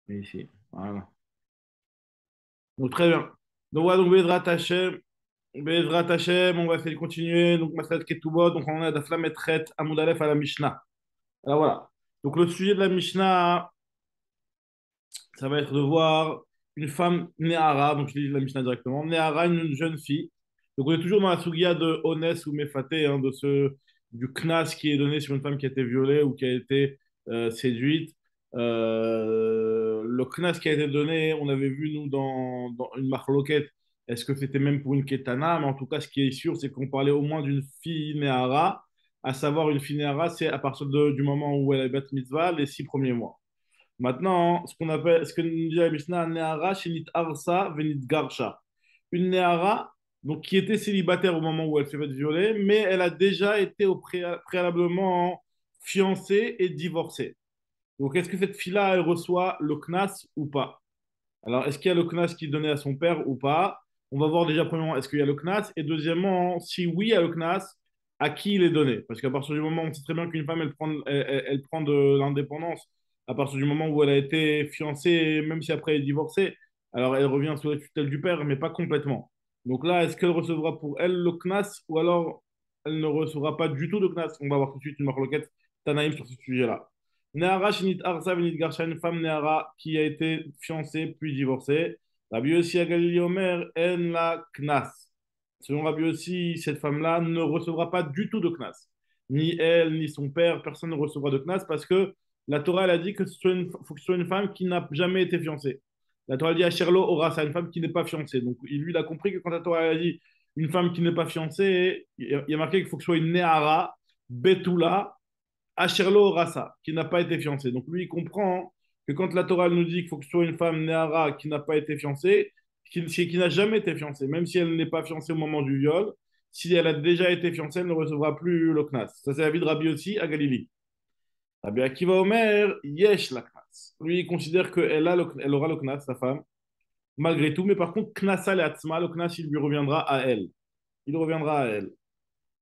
Ici, voilà. Donc, très bien. Donc, voilà, donc, Bezrat Hashem, on va essayer de continuer. Donc, Masad Ketubot, donc, on a Daflam et Tret, Amoud Aleph à la Mishnah. Alors, voilà. Donc, le sujet de la Mishnah, ça va être de voir une femme Néhara, donc je lis la Mishnah directement, Néhara, une jeune fille. Donc, on est toujours dans la Sugia de Honès ou Mefaté, hein, du Knas qui est donné sur une femme qui a été violée ou qui a été séduite. Le Knas qui a été donné, on avait vu, nous, dans une marloquette, est-ce que c'était même pour une Ketana? Mais en tout cas, ce qui est sûr, c'est qu'on parlait au moins d'une fille Néhara, à savoir une fille Néhara, c'est à partir du moment où elle a bat mitzvah, les 6 premiers mois. Maintenant, ce que nous dit la Mishnah, Nehara shenit arsa venit garsha. Une Nehara, donc qui était célibataire au moment où elle s'est fait violer, mais elle a déjà été préalablement fiancée et divorcée. Donc, est-ce que cette fille-là, elle reçoit le knas ou pas? Alors, est-ce qu'il y a le knas qui est donné à son père ou pas? On va voir déjà, premièrement, est-ce qu'il y a le knas? Et deuxièmement, si oui, il y a le knas, à qui il est donné? Parce qu'à partir du moment où on sait très bien qu'une femme, elle prend de l'indépendance, à partir du moment où elle a été fiancée, même si après elle est divorcée, alors elle revient sous la tutelle du père, mais pas complètement. Donc là, est-ce qu'elle recevra pour elle le knas ou alors elle ne recevra pas du tout de knas? On va voir tout de suite une marloquette Tanaïm sur ce sujet-là. Nehara Shinit Arsa Venit Garsha, une femme Nehara qui a été fiancée puis divorcée. Rabbi Yossi Agalili Omer En la Knas. Selon Rabbi Yossi, cette femme-là ne recevra pas du tout de Knas. Ni elle, ni son père, personne ne recevra de Knas parce que la Torah elle a dit que faut que ce soit une femme qui n'a jamais été fiancée. La Torah dit à Sherlo Orasa, une femme qui n'est pas fiancée. Donc lui, il a compris que quand la Torah elle a dit une femme qui n'est pas fiancée, il y a marqué qu'il faut que ce soit une Nehara, Betula, Asherlo Rasa, qui n'a pas été fiancée. Donc lui, il comprend que quand la Torah nous dit qu'il faut que ce soit une femme Néhara qui n'a pas été fiancée, qui n'a jamais été fiancée, même si elle n'est pas fiancée au moment du viol, si elle a déjà été fiancée, elle ne recevra plus le Knas. Ça, c'est l'avis de Rabbi aussi à Galilée. Rabbi Akiva Omer, Yesh la Knas. Lui, il considère elle aura le Knas, sa femme, malgré tout, mais par contre, Knasa le Atzma, le Knas, il lui reviendra à elle. Il reviendra à elle.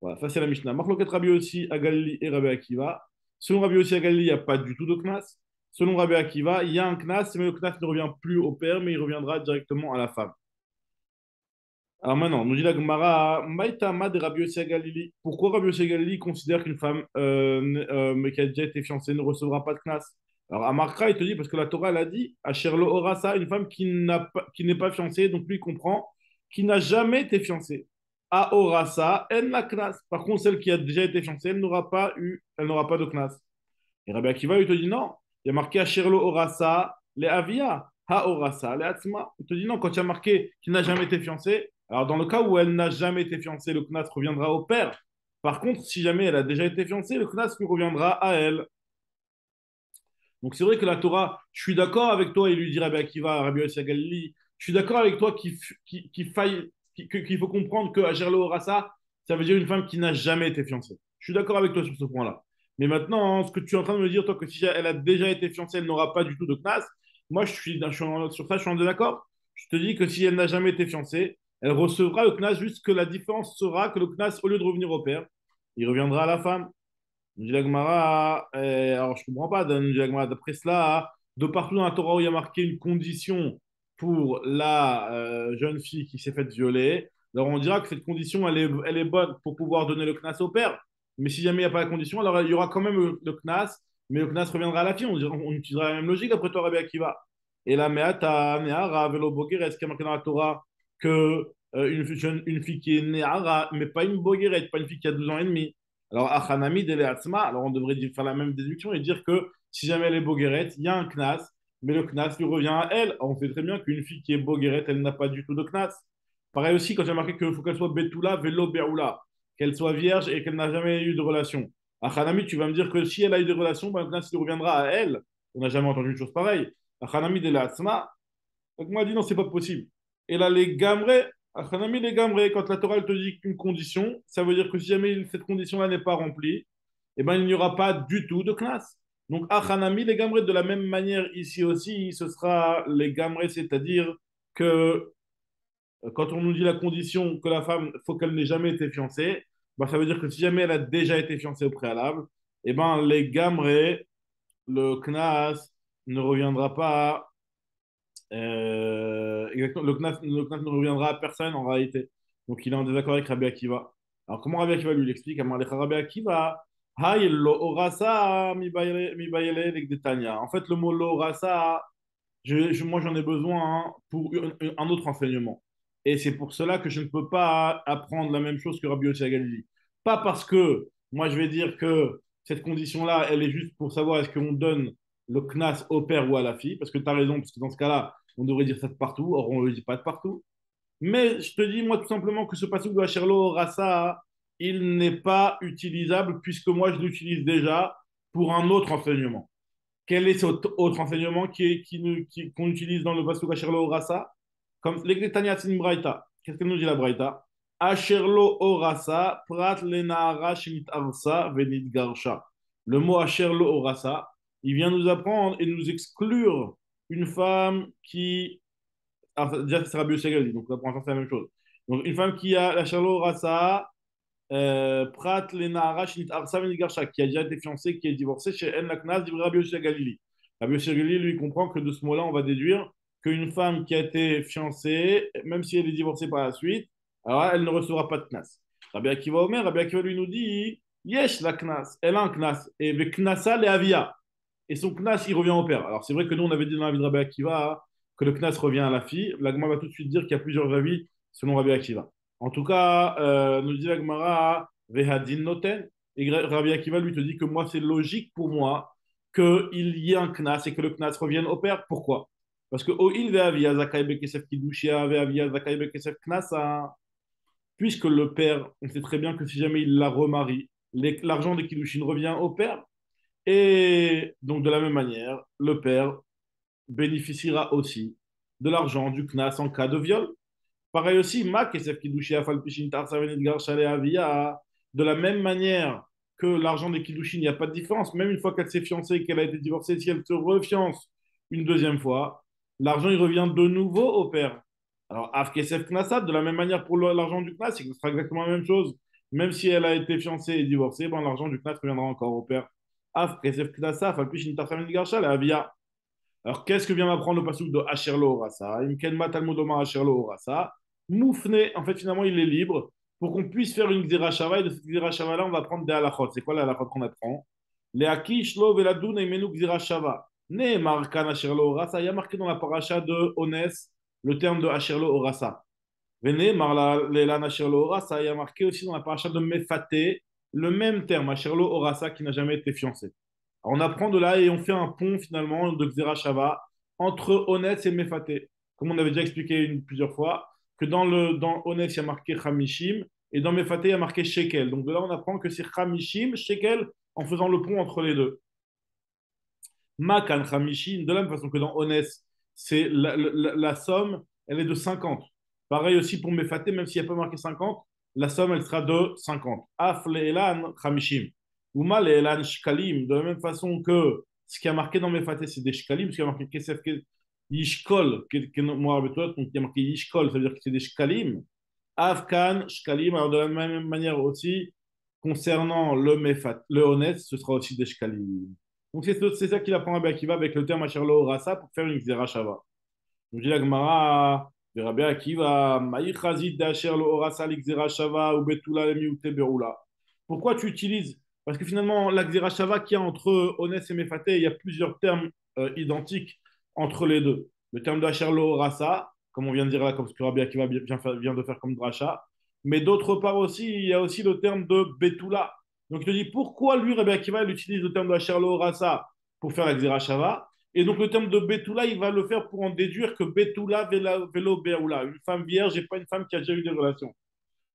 Voilà, ça c'est la Mishnah. Marloket Rabbi aussi à Galilée et Rabbi Akiva. Selon Rabbi aussi à Galilée, il n'y a pas du tout de Knas. Selon Rabbi Akiva, il y a un Knas, mais le Knas ne revient plus au père, mais il reviendra directement à la femme. Alors maintenant, nous dit la Gemara, Maïtama de Rabbi Yossi à Galilée. Pourquoi Rabbi Yossi à Galilée considère qu'une femme mais qui a déjà été fiancée ne recevra pas de Knas? Alors Amarkra, il te dit, parce que la Torah, elle a dit, Asherlo Orasa, une femme qui n'est pas fiancée, donc lui, il comprend, qui n'a jamais été fiancée. A Orasa, en la Knas. Par contre, celle qui a déjà été fiancée, elle n'aura pas de Knas. Et Rabbi Akiva, il te dit non. Il y a marqué Asherlo Orasa, les Avia, Ha Orasa, les Atzma. Il te dit non, quand il y a marqué qu'il n'a jamais été fiancé, alors dans le cas où elle n'a jamais été fiancée, le Knas reviendra au père. Par contre, si jamais elle a déjà été fiancée, le Knas lui reviendra à elle. Donc c'est vrai que la Torah, je suis d'accord avec toi, il lui dit Rabbi Akiva, Rabbi Yossi Galili, je suis d'accord avec toi qu'il faut comprendre que Agerlo Orasa, ça veut dire une femme qui n'a jamais été fiancée. Je suis d'accord avec toi sur ce point-là. Mais maintenant, ce que tu es en train de me dire, toi, que si elle a déjà été fiancée, elle n'aura pas du tout de Knas, moi, sur ça, je suis en désaccord. Je te dis que si elle n'a jamais été fiancée, elle recevra le Knas, juste que la différence sera que le Knas, au lieu de revenir au père, il reviendra à la femme. Nous dit la Gemara, alors je ne comprends pas, nous dit la Gemara, d'après cela, de partout dans la Torah où il y a marqué une condition pour la jeune fille qui s'est faite violer, alors on dira que cette condition, elle est bonne pour pouvoir donner le knas au père. Mais si jamais il n'y a pas la condition, alors il y aura quand même le knas, mais le knas reviendra à la fille. On utilisera la même logique d'après toi, Rabbi Akiva. Et là, Meata, Neara, Velo Boger, est-ce qu'il y a marqué dans la Torah que une fille qui est Neara, mais pas une Bogueret, pas une fille qui a 12 ans et demi? Alors, Achanami Dele Atzma, alors on devrait faire la même déduction et dire que si jamais elle est Bogueret, il y a un Knas, mais le Knas lui revient à elle. On sait très bien qu'une fille qui est Bogueret, elle n'a pas du tout de Knas. Pareil aussi, quand j'ai marqué qu'il faut qu'elle soit Betula, Velo Beoula, qu'elle soit vierge et qu'elle n'a jamais eu de relation. Achanami, tu vas me dire que si elle a eu des relations, ben, le Knas lui reviendra à elle. On n'a jamais entendu une chose pareille. Achanami Dele Atzma, donc moi, dit non, c'est pas possible. Et là, les gamrés, Achanami, les gamrés, quand la Torah elle te dit une condition, ça veut dire que si jamais cette condition-là n'est pas remplie, eh ben, il n'y aura pas du tout de classe. Donc, Achanami, les gamrés, de la même manière, ici aussi, ce sera les gamrés, c'est-à-dire que quand on nous dit la condition que la femme, faut qu'elle n'ait jamais été fiancée, ben, ça veut dire que si jamais elle a déjà été fiancée au préalable, eh ben, les gamrés, le knas ne reviendra pas Exactement, le Knas ne reviendra à personne en réalité. Donc il est en désaccord avec Rabbi Akiva. Alors comment Rabbi Akiva lui l'explique? Rabbi Akiva, Hay lo orasa mi bayele legdetania. En fait, le mot lo orasa, moi j'en ai besoin hein, pour un autre enseignement. Et c'est pour cela que je ne peux pas apprendre la même chose que Rabbi Yossi Galili. Pas parce que moi je vais dire que cette condition-là, elle est juste pour savoir est-ce qu'on donne le knas au père ou à la fille, parce que tu as raison, parce que dans ce cas-là, on devrait dire ça de partout, or on ne le dit pas de partout. Mais je te dis, moi, tout simplement, que ce passage de Hacherlo Rassa, il n'est pas utilisable, puisque moi, je l'utilise déjà pour un autre enseignement. Quel est cet autre enseignement qu'on utilise dans le passage de Hacherlo Rassa? Comme l'Egletania Braïta. Qu'est-ce qu'elle nous dit la Braïta? Asherlo orasa, prat lenahara shinit arsa venit garsha. Le mot Asherlo orasa, il vient nous apprendre et nous exclure une femme qui. Alors, déjà, c'est Rabbi Yossi, donc là, pour l'instant, c'est la même chose. Donc, une femme qui a la Shalom Rasa, Prat Lenahara Shinit Arsa venit garsha, qui a déjà été fiancée, qui est divorcée chez En Laknas, dit Rabbi Yossi Galili. Rabbi Yossi Galili, lui, comprend que de ce mot-là, on va déduire qu'une femme qui a été fiancée, même si elle est divorcée par la suite, alors elle ne recevra pas de knas. Rabbi Akiva lui nous dit, Yesh la knas, elle a un knas, et ve knasa le avia. Et son knas, il revient au père. Alors c'est vrai que nous, on avait dit dans la vie de Rabbi Akiva que le knas revient à la fille. L'agma va tout de suite dire qu'il y a plusieurs avis selon Rabbi Akiva. En tout cas, nous dit l'agmara, vehadin noten. Et Rabbi Akiva lui te dit que moi, c'est logique pour moi qu'il y ait un knas et que le knas revienne au père. Pourquoi? Parce que il ve'avia zakai bekesef kidushia ve'avia zakai bekesef knasa. Puisque le père, on sait très bien que si jamais il la remarie, l'argent des kiddushin revient au père. Et donc, de la même manière, le père bénéficiera aussi de l'argent du knas en cas de viol. Pareil aussi, ma kesef kiddushin afal pishin tar savenit gar shalei avia. De la même manière que l'argent des kiddushin, il n'y a pas de différence. Même une fois qu'elle s'est fiancée et qu'elle a été divorcée, si elle se refiance une deuxième fois, l'argent il revient de nouveau au père. Alors, af kesef knasat, de la même manière pour l'argent du knas, ce sera exactement la même chose. Même si elle a été fiancée et divorcée, ben, l'argent du knas reviendra encore au père. Af kesef knasat afal pishin tar savenit gar shalei avia. Alors, qu'est-ce que vient m'apprendre le passage de Asherlo Orasa? Imkenma Talmudoma Asherlo Orasa. Moufne, en fait, finalement, il est libre pour qu'on puisse faire une Xera Shava. Et de cette Xera Shava-là, on va prendre des halachot. C'est quoi les halachot qu'on apprend? Les Akish, Lo, Veladun, et Menu Xera Shava. Ne Markan Asherlo Orasa. Il y a marqué dans la paracha de Ones le terme de Asherlo Orasa. Vene Marla Lelan Asherlo Orasa. Il y a marqué aussi dans la paracha de Mefate le même terme, Asherlo Orasa, qui n'a jamais été fiancé. Alors, on apprend de là et on fait un pont finalement de Xera Shava entre Onetz et Mefaté. Comme on avait déjà expliqué plusieurs fois, que dans Onetz, il y a marqué Hamishim et dans Mefaté, il y a marqué Shekel. Donc de là, on apprend que c'est Hamishim, Shekel, en faisant le pont entre les deux. Makan Hamishim, de la même façon que dans Onetz, c'est la somme, elle est de 50. Pareil aussi pour Mefaté, même s'il n'y a pas marqué 50, la somme, elle sera de 50. Af Le'elan Hamishim. Uma Le'elan Shkalim, de la même façon que ce qui a marqué dans Mefaté, c'est des Shkalim, ce qui a marqué Kesef Yishkol, moi avec toi, donc il y a marqué Yishkol, ça veut dire que c'est des Shkalim. Afkan Shkalim, alors de la même manière aussi, concernant le honnête, ce sera aussi des Shkalim. Donc c'est ça qu'il apprend Rabbi Akiva avec le terme Asherlo Rasa pour faire une Xera Shava. Donc dit la Gemara, Rabbi Akiva, Maï Chazid d'Asherlo Rasa l'Xera Shava ou Betula Lemiute Beroula. Pourquoi tu utilises? Parce que finalement, la Xera Shava qu'il y a entre Ones et Mefaté, il y a plusieurs termes identiques entre les deux. Le terme d'Asherlo Rasa, comme on vient de dire là, comme ce que Rabbi Akiva vient de faire comme dracha. Mais d'autre part aussi, il y a aussi le terme de Betula. Donc, je te dis, pourquoi lui, Rabbi Akiva, il utilise le terme de Asherlo Rasa pour faire la Xera Shava? Et donc, le terme de Betula, il va le faire pour en déduire que Betula velo Beoula, une femme vierge et pas une femme qui a déjà eu des relations.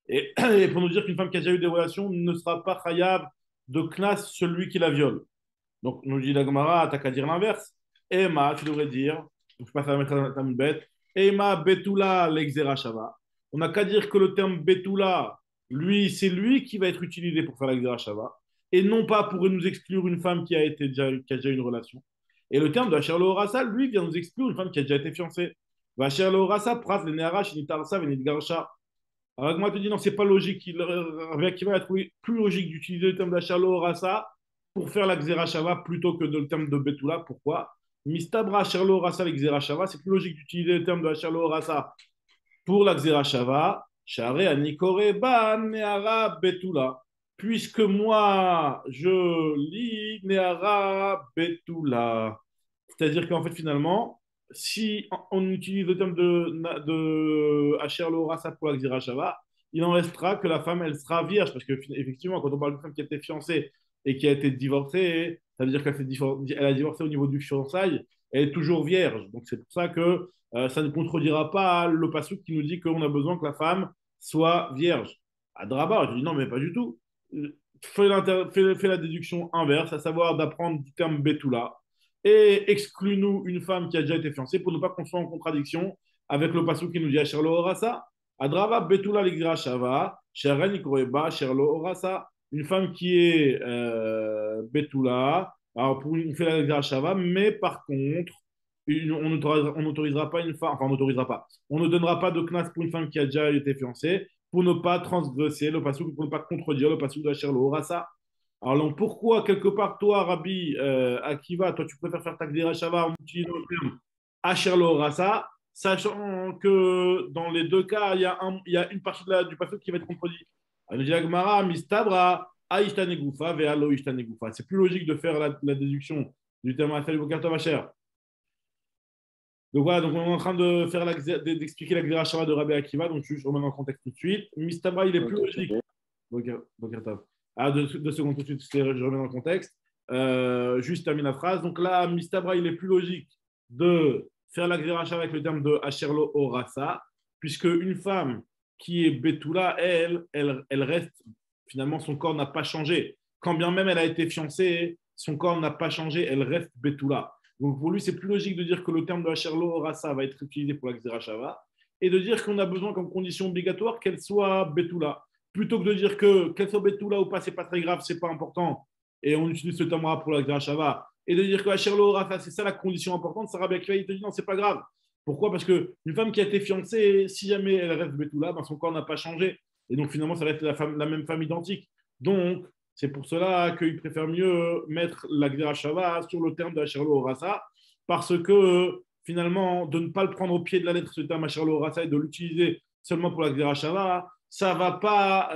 Et pour nous dire qu'une femme qui a déjà eu des relations ne sera pas khayab de classe celui qui la viole. Donc, nous dit la Gemara, t'as qu'à dire l'inverse. Emma, tu devrais dire, je passe à la mettre à une bête, Emma Betula l'exera shava. On n'a qu'à dire que le terme Betula, lui, c'est lui qui va être utilisé pour faire l'exera shava, et non pas pour nous exclure une femme qui a déjà eu une relation. Et le terme de Asherlo Orasa, lui, vient nous exclure une femme qui a déjà été fiancée. Asherlo Orasa, pras le nearash, nitarsa, venitgarsha. Alors, moi, tu dis non, c'est pas logique. Qui va trouver plus logique d'utiliser le terme d'Asherlo Orasa pour faire la Xera Shava plutôt que le terme de Betula. Pourquoi? Mistabra Sherlo Rasa l'Exera Shava, c'est plus logique d'utiliser le terme de la Sherlo Rasa pour la Xera Shava, Share Anikore Ban Neara Betula. Puisque moi, je lis Neara Betula. C'est-à-dire qu'en fait, finalement, si on utilise le terme de Asher Lo Rasa pour la Xera Shava, il en restera que la femme, elle sera vierge. Parce que, effectivement, quand on parle d'une femme qui a été fiancée et qui a été divorcée, ça veut dire qu'elle a divorcé au niveau du fiançailles, elle est toujours vierge. Donc, c'est pour ça que ça ne contredira pas le passage qui nous dit qu'on a besoin que la femme soit vierge. À Draba, je dis non, mais pas du tout. Fais la déduction inverse, à savoir d'apprendre du terme Betula et exclus-nous une femme qui a déjà été fiancée pour ne pas qu'on soit en contradiction avec le passage qui nous dit Asherlo Orasa. Adrava Betula l'Exira Shava, Sheren Ikoreba, Sherlo Orasa. Une femme qui est Betula, alors on fait la Shava, mais par contre, on n'autorisera pas une femme, enfin on n'autorisera pas, on ne donnera pas de classe pour une femme qui a déjà été fiancée pour ne pas transgresser le passage, pour ne pas contredire le passage de la Sherlo Rasa. Alors donc, pourquoi quelque part toi, Rabbi Akiva, toi tu préfères faire ta Gdira Shava en utilisant le terme Asherlo Rasa, sachant que dans les deux cas, il y a une partie du passage qui va être contredit. Alors, nous dit Agmara, Mistabra, Aishtanegufa, Vealo Ishtanegufa. C'est plus logique de faire la déduction du terme Asherlo Rasa. Donc voilà, donc on est en train de faire d'expliquer la Gdira Shava de Rabbi Akiva, donc je remets dans le contexte tout de suite. Mistabra, il est plus logique. Donc, ah, deux secondes tout de suite, je remets dans le contexte. Juste termine la phrase. Donc là, Mistabra, il est plus logique de faire la Gdira Shava avec le terme de Asherlo Orasa, puisque une femme qui est Betula, elle reste, finalement, son corps n'a pas changé. Quand bien même elle a été fiancée, son corps n'a pas changé, elle reste Betula. Donc pour lui, c'est plus logique de dire que le terme de Asherlo Orasa va être utilisé pour la Gdira Shava et de dire qu'on a besoin comme condition obligatoire qu'elle soit Betula. Plutôt que de dire que qu'elle soit Betula ou pas, c'est pas très grave, c'est pas important, et on utilise ce terme-là pour la Gdira Shava, et de dire que Asherlo Orasa, c'est ça la condition importante, Sarah Akiva, il te dit non, c'est pas grave. Pourquoi? Parce qu'une femme qui a été fiancée, si jamais elle reste Betula, ben son corps n'a pas changé. Et donc finalement, ça reste la même femme identique. Donc, c'est pour cela qu'il préfère mieux mettre la Gdira Shava sur le terme de Asherlo Orasa, parce que finalement, de ne pas le prendre au pied de la lettre, ce terme Asherlo Orasa, et de l'utiliser seulement pour la Gdira Shava, ça ne va pas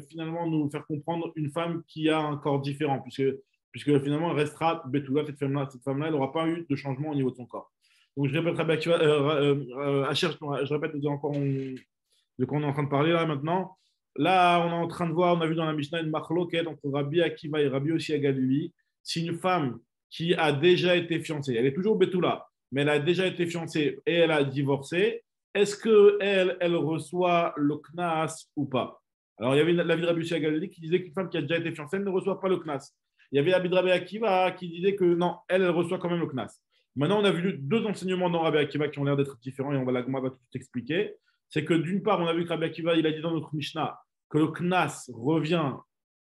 finalement nous faire comprendre une femme qui a un corps différent, puisque finalement, elle restera Betula, cette femme-là, elle n'aura pas eu de changement au niveau de son corps. Donc, je répète, je répète encore de quoi on est en train de parler là maintenant. Là, on est en train de voir, on a vu dans la Mishnah une marloquette entre Rabbi Akiva et Rabbi aussi à Galili. Si une femme qui a déjà été fiancée, elle est toujours Betula, mais elle a déjà été fiancée et elle a divorcé, est-ce qu'elle reçoit le Knas ou pas? Alors, il y avait l'avis de Rabbi aussi à Galili qui disait qu'une femme qui a déjà été fiancée, elle ne reçoit pas le Knas. Il y avait l'avis de Rabbi Akiva qui disait que non, elle reçoit quand même le Knas. Maintenant, on a vu deux enseignements dans Rabbi Akiva qui ont l'air d'être différents et la Gemara va tout expliquer. C'est que d'une part, on a vu que Rabbi Akiva, il a dit dans notre Mishnah que le Knas revient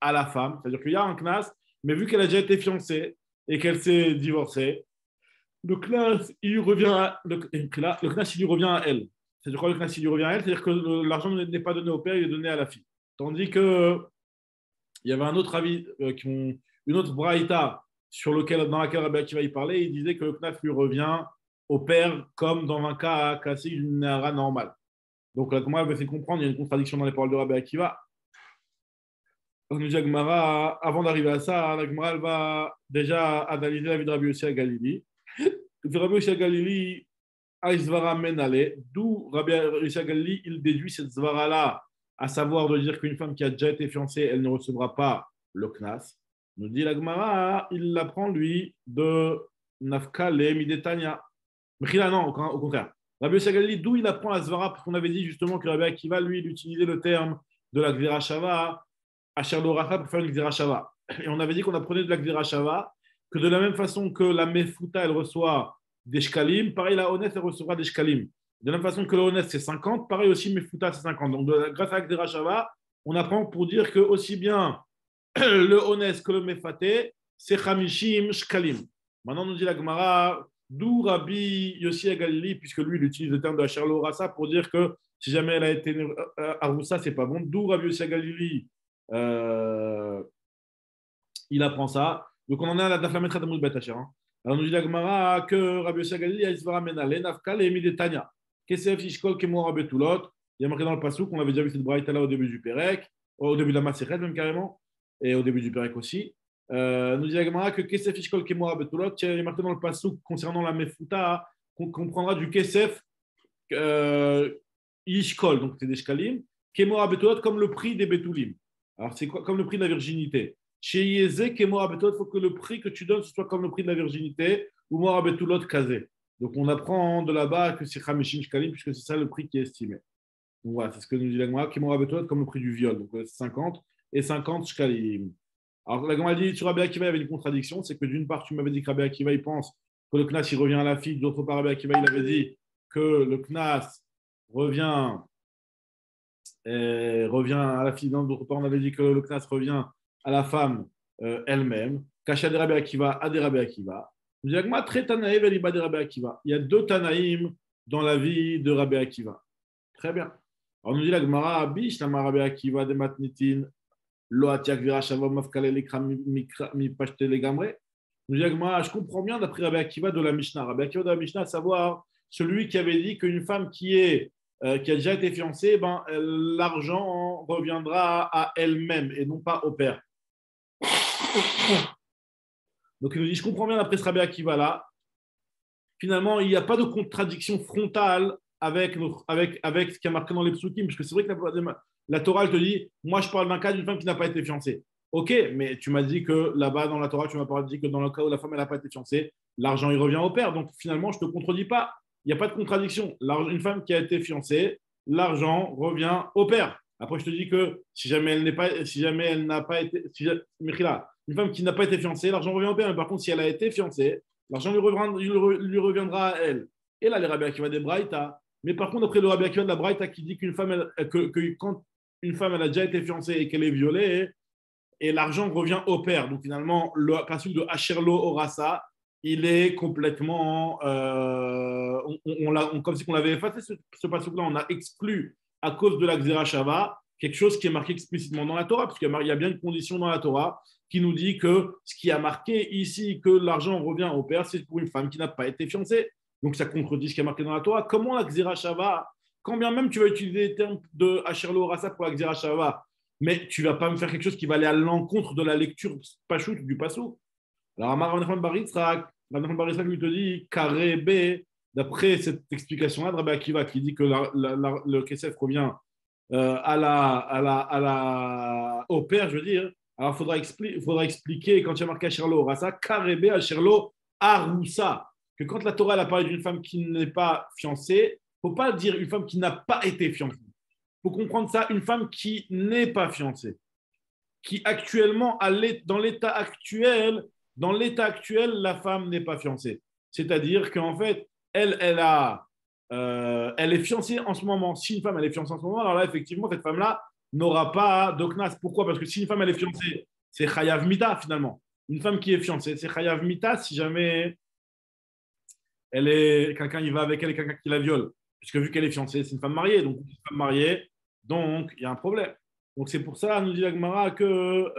à la femme, c'est-à-dire qu'il y a un Knas, mais vu qu'elle a déjà été fiancée et qu'elle s'est divorcée, le Knas, il lui revient le Knas, il lui revient à elle. C'est-à-dire quoi le Knas, il lui revient à elle? C'est-à-dire que l'argent n'est pas donné au père, il est donné à la fille. Tandis que il y avait un autre avis, une autre braïta dans laquelle Rabbi Akiva y parlait, il disait que le Knaf lui revient au père comme dans un cas classique d'une nara normale. Donc la Gemara va essayer de comprendre, il y a une contradiction dans les paroles de Rabbi Akiva. Donc nous dit Gemara, avant d'arriver à ça, la Gemara va déjà analyser la vie de Rabbi Yossi à Galili. Rabbi Yossi à Galili, Aïsvara Menale, d'où Rabbi Yossi à Galili, il déduit cette Zvara-là, à savoir de dire qu'une femme qui a déjà été fiancée, elle ne recevra pas le Knas. Nous dit la Gemara, il l'apprend lui de Nafkale Midetania. Mechila, non, au contraire. Rabbi Yossi Galili, d'où il apprend la Zvara, parce qu'on avait dit justement que Rabbi Akiva, lui, il utilisait le terme de la Gdira Shava, Asher Rafa pour faire une Gdira Shava. Et on avait dit qu'on apprenait de la Gdira Shava, que de la même façon que la Mefuta, elle reçoit des shkalim, pareil, la Honest, elle recevra des shkalim. De la même façon que le Honest, c'est 50, pareil aussi, Mefuta, c'est 50. Donc, grâce à la Gdira Shava, on apprend pour dire que aussi bien le Honest que le Mefaté, c'est Hamishim Shkalim. Maintenant, nous dit la Gemara, d'où Rabbi Yossi Galili, puisque lui, il utilise le terme de la Sherlo Rasa pour dire que si jamais elle a été Aroussa, c'est pas bon. D'où Rabbi Yossi Galili, il apprend ça. Donc, on en est à la Daflametra d'Amoud Betacher. Alors nous dit la Gemara que Rabbi Yossi Galili a Isvara Menale, Nafkal et Midetania. Kesef Ishkol Kemora Betulot. Il y a marqué dans le Passouk, on avait déjà vu cette braïta là au début du Pérec, au début de la Maseret même carrément, et au début du Pérec aussi. Nous dit la Gemara que Kesef Ishkol Kemora Betulot, il y a marqué dans le Passouk concernant la Mefuta, qu'on comprendra du Kesef Ishkol, donc c'est des Shkalim, Kemora Betulot comme le prix des Betulim. Alors c'est quoi comme le prix de la virginité? Chez Yézé, Kemora Betulot, il faut que le prix que tu donnes ce soit comme le prix de la virginité, ou Mora Betulot Kazé. Donc on apprend de là-bas que c'est Khamishim Shkalim, puisque c'est ça le prix qui est estimé. Donc voilà, c'est ce que nous dit la Gemara, Kemora Betulot comme le prix du viol. Donc 50 et 50 Shkalim. Alors la Gemara dit sur Rabbi Akiva, il y avait une contradiction, c'est que d'une part, tu m'avais dit que Rabbi Akiva, il pense que le Knas, il revient à la fille, d'autre part, Rabbi Akiva, il avait dit que le Knas revient, revient à la fille, d'autre part, on avait dit que le Knas revient à la femme elle-même. Kacha de Rabbi Akiva, Ade Rabbi Akiva. Nous dit la Gemara, très Tanaïm, Eliba de Rabbi Akiva. Il y a deux Tanaïm dans la vie de Rabbi Akiva. Très bien. Alors nous dit la Gemara, Bish, la Rabbi Akiva de Matnitin. Nous dit je comprends bien d'après Rabbi Akiva de la Mishnah. Rabbi Akiva de la Mishnah, à savoir celui qui avait dit qu'une femme qui a déjà été fiancée, l'argent reviendra à elle-même et non pas au père. Donc il nous dit je comprends bien d'après ce Rabbi Akiva là. Finalement, il n'y a pas de contradiction frontale avec ce qui a marqué dans les psukim, parce que c'est vrai que la Torah, elle te dit, moi je parle d'un cas d'une femme qui n'a pas été fiancée. Ok, mais tu m'as dit que là-bas dans la Torah, tu m'as pas dit que dans le cas où la femme n'a pas été fiancée, l'argent il revient au père. Donc finalement, je ne te contredis pas. Il n'y a pas de contradiction. Une femme qui a été fiancée, l'argent revient au père. Après, je te dis que si jamais elle n'a pas été, une femme qui n'a pas été fiancée, l'argent revient au père. Mais par contre, si elle a été fiancée, l'argent lui reviendra à elle. Et là, les Rabbi Akiva des Braïta. Mais par contre, après le Rabbi Akiva de la Braïta qui dit qu'une femme, que quand une femme elle a déjà été fiancée et qu'elle est violée, et l'argent revient au père. Donc finalement, le passage de Asherlo Orasa, il est complètement. Comme si on l'avait effacé ce passage-là, on a exclu à cause de la Xera Shava quelque chose qui est marqué explicitement dans la Torah, parce qu'il y a bien une condition dans la Torah qui nous dit que ce qui a marqué ici que l'argent revient au père, c'est pour une femme qui n'a pas été fiancée. Donc ça contredit ce qui est marqué dans la Torah. Comment la Xera Shava, quand bien même tu vas utiliser les termes de Asherlo Rasa pour la Xera Shava, mais tu ne vas pas me faire quelque chose qui va aller à l'encontre de la lecture Pachout du Passou. Alors Amar Rabbi Baritrak lui te dit carré B, d'après cette explication-là de Rabbi Akiva qui dit que le Kesef revient au père, je veux dire. Alors il faudra expliquer quand il y a marqué Asherlo Rasa, carré B, Asherlo Aroussa, que quand la Torah elle a parlé d'une femme qui n'est pas fiancée, il ne faut pas dire une femme qui n'a pas été fiancée. Il faut comprendre ça, une femme qui n'est pas fiancée, qui actuellement, dans l'état actuel, la femme n'est pas fiancée. C'est-à-dire qu'en fait, elle est fiancée en ce moment. Si une femme elle est fiancée en ce moment, alors là, effectivement, cette femme-là n'aura pas d'oknas. Pourquoi? Parce que si une femme elle est fiancée, c'est chayav mita finalement. Une femme qui est fiancée, c'est chayav mita si jamais quelqu'un y va avec elle et quelqu'un qui la viole. Puisque vu qu'elle est fiancée, c'est une femme mariée. Donc, une femme mariée, donc il y a un problème. Donc c'est pour ça, nous dit la Gemara, que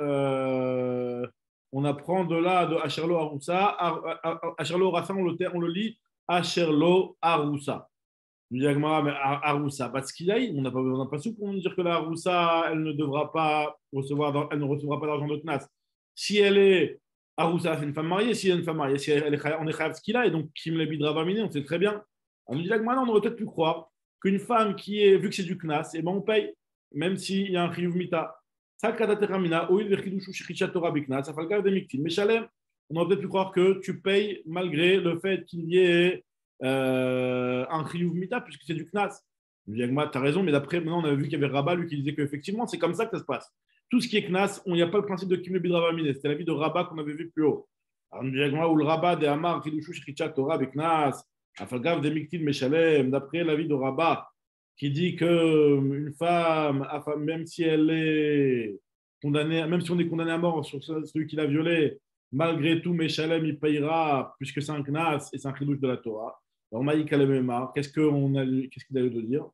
on apprend de là de Asherlo Aroussa. Asherlo Aroussa, on le lit Asherlo Aroussa. Nous dit la Gemara, mais Aroussa, Batskilaï, on n'a pas su pour nous dire que la Aroussa, elle ne recevra pas d'argent de Knas. Si elle est Aroussa, c'est une femme mariée. Si elle est une femme mariée, si on est Chayav Skila, et donc Kim le Bidra Vamine, on sait très bien. Alors, nous dit la Gemara, on aurait peut-être pu croire qu'une femme vu que c'est du Knas, eh ben on paye, même s'il y a un chiyuv mita. On aurait peut-être pu croire que tu payes malgré le fait qu'il y ait un chiyuv mita, puisque c'est du Knas. Tu as raison, mais d'après, maintenant, on a vu qu'il y avait Rabat, lui, qui disait qu'effectivement, c'est comme ça que ça se passe. Tout ce qui est Knas, il n'y a pas le principe de Kim le Bidravamine. C'était l'avis de Rabat qu'on avait vu plus haut. Alors, où le Rabat de Amar, Torah, Knas, Afagav de Miktil Meshalem, d'après l'avis de Rabat, qui dit qu'une femme, même si elle est condamnée, même si on est condamné à mort sur celui qui l'a violée, malgré tout, Meshalem, il payera, puisque c'est un Knas et c'est un chidouche de la Torah. Alors, Maïk Alemema, qu'est-ce qu'il a eu de dire?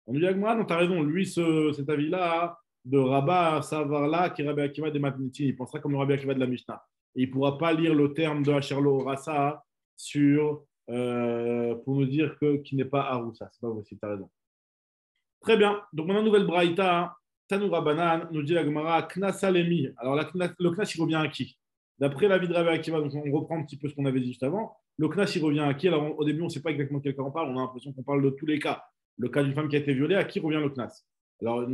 On lui dit, non, tu as raison, lui, cet avis-là, de Rabat, Savarla, qui est Rabbi Akiva des Matniti, il pensera comme le Rabbi Akiva de la Mishnah. Et il ne pourra pas lire le terme de Asherlo Rasa pour nous dire qu'il n'est pas Aroussa. C'est pas possible, tu as raison. Très bien. Donc, on a une nouvelle braïta. Hein. Tanoura Banan nous dit la Gemara Knas Alemi. Alors, le Knas, il revient à qui? D'après l'avis de Rabbi Akiva, donc on reprend un petit peu ce qu'on avait dit juste avant. Le Knas, il revient à qui? Alors, au début, on ne sait pas exactement quel cas on parle. On a l'impression qu'on parle de tous les cas. Le cas d'une femme qui a été violée, à qui revient le Knas? Alors,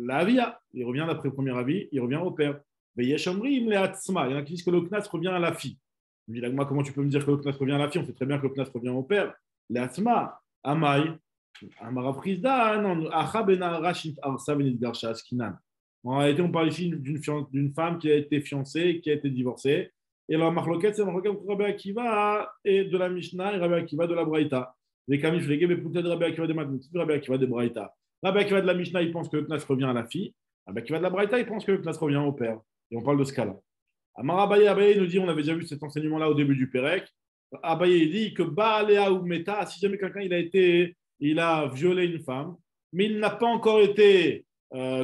la Avia, il revient d'après le premier avis, il revient au père. Mais Yeshamri, il y en a qui disent que le Knas revient à la fille. Je dis, comment tu peux me dire que le Knas revient à la fille? On sait très bien que le Knas revient au père. Les Atzma, Amai. En réalité, on parle ici d'une femme qui a été fiancée, qui a été divorcée. Et la marloquette, c'est la marloquette de Rabbi Akiva et de la Mishnah et Rabbi Akiva de la Braïta. Les Kamif, les Gébé, peut-être Rabbi Akiva de Matmouti, Rabbi Akiva de Braïta. Rabbi Akiva de la Mishnah, il pense que le Knas revient à la fille. Rabbi Akiva de la Braïta, il pense que le Knas revient au père. Et on parle de ce cas-là. Abaye nous dit, on avait déjà vu cet enseignement-là au début du Pérec. Abaye dit que Baalea ou Meta, si jamais quelqu'un il a violé une femme, mais il n'a pas encore été